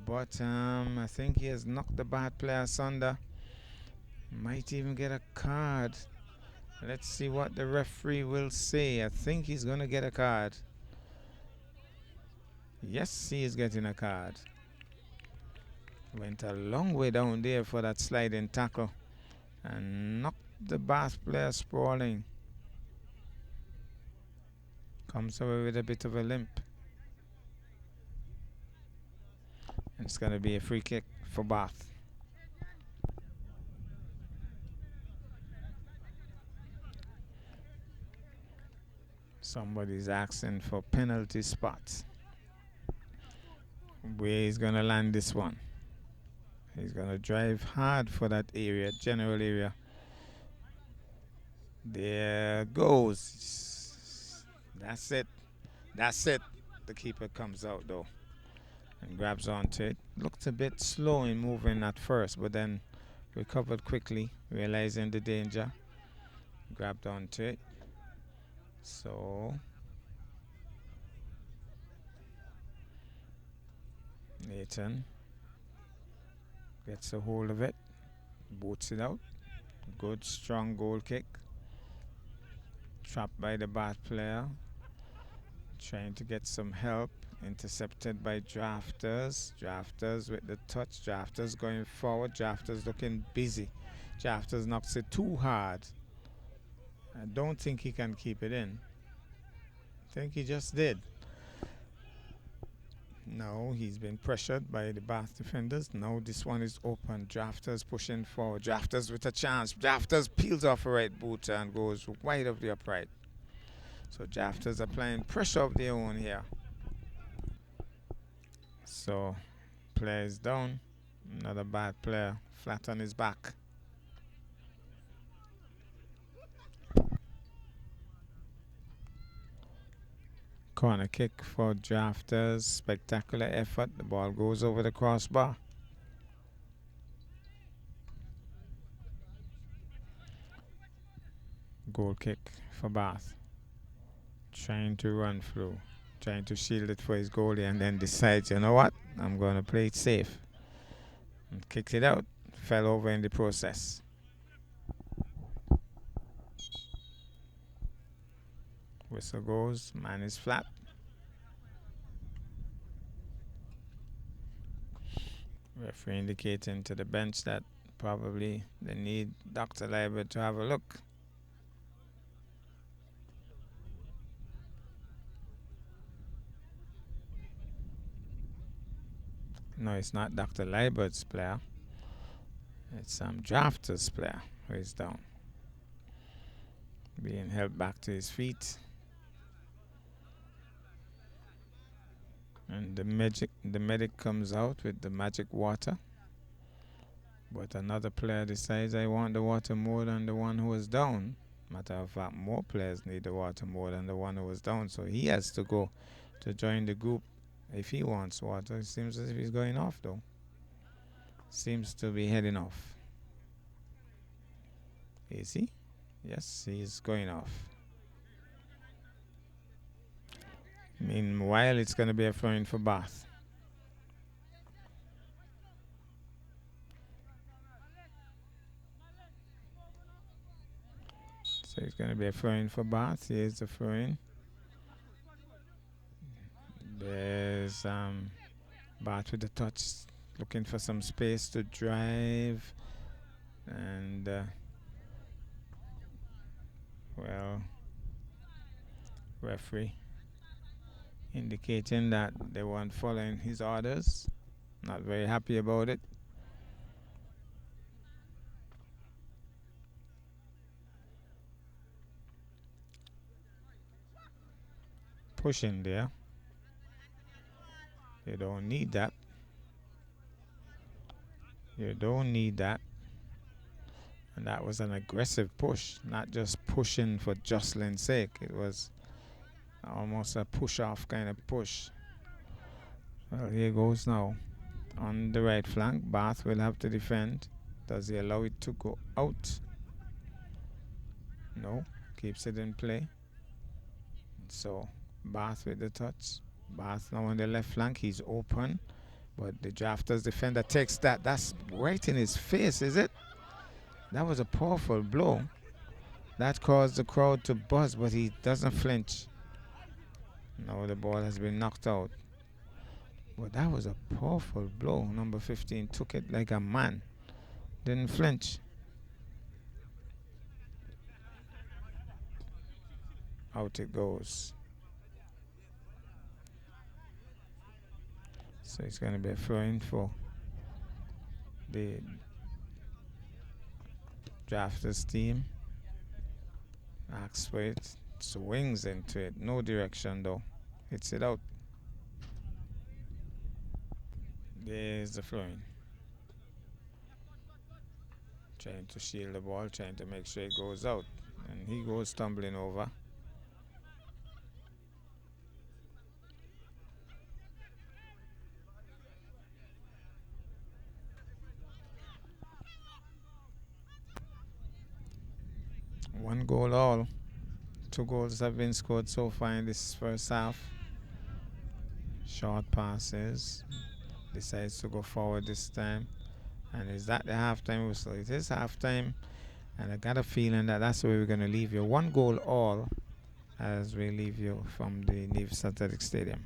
Speaker 1: But I think he has knocked the Bath player asunder. Might even get a card. Let's see what the referee will say. I think he's going to get a card. Yes, he is getting a card. Went a long way down there for that sliding tackle and knocked the Bath player sprawling. Comes away with a bit of a limp. And it's going to be a free kick for Bath. Somebody's asking for penalty spots. Where he's going to land this one. He's going to drive hard for that area, general area. There goes. That's it. That's it. The keeper comes out though and grabs onto it. Looked a bit slow in moving at first, but then recovered quickly, realizing the danger. Grabbed onto it. So Nathan gets a hold of it, boots it out. Good strong goal kick. Trapped by the Bath player. Trying to get some help. Intercepted by Drafterz. Drafterz with the touch. Drafterz going forward. Drafterz looking busy. Drafterz knocks it too hard. I don't think he can keep it in. I think he just did. No, he's been pressured by the Bath defenders. Now this one is open. Drafterz pushing forward. Drafterz with a chance. Drafterz peels off a right boot and goes wide of the upright. So Drafterz applying pressure of their own here. So player is down. Another bad player flat on his back. Corner kick for Drafterz. Spectacular effort. The ball goes over the crossbar. Goal kick for Bath. Trying to run through. Trying to shield it for his goalie and then decides, you know what? I'm going to play it safe. And kicked it out. Fell over in the process. Whistle goes, man is flat. Referee indicating to the bench that probably they need Dr. Leiber to have a look. No, it's not Dr. Leibert's player. It's Drafterz player who is down. Being held back to his feet. And the medic comes out with the magic water. But another player decides, I want the water more than the one who was down. Matter of fact, more players need the water more than the one who was down. So he has to go to join the group if he wants water. It seems as if he's going off though. Seems to be heading off. Is he? Yes, he's going off. Meanwhile, it's going to be a throw-in for Bath. So it's going to be a throw-in for Bath. Here's the throw-in. There There's Bart with the touch, looking for some space to drive, and well, referee indicating that they weren't following his orders. Not very happy about it. Pushing there. You don't need that. You don't need that. And that was an aggressive push, not just pushing for jostling sake. It was almost a push-off kind of push. Well, here goes now. On the right flank, Bath will have to defend. Does he allow it to go out? No, keeps it in play. So, Bath with the touch. Bath now on the left flank, he's open. But the Drafterz defender takes that. That's right in his face, is it? That was a powerful blow. That caused the crowd to buzz, but he doesn't flinch. Now the ball has been knocked out. But that was a powerful blow. Number 15 took it like a man. Didn't flinch. Out it goes. So it's going to be a throw-in for the Drafterz team. Asks for it. Swings into it. No direction though. Hits it out. There's the throw-in. Trying to shield the ball, trying to make sure it goes out. And he goes tumbling over. One goal all. 2 goals have been scored so far in this first half. Short passes. Decides to go forward this time. And is that the halftime whistle? It is halftime. And I got a feeling that that's where we're going to leave you. 1 goal all as we leave you from the Nevis Athletic Stadium.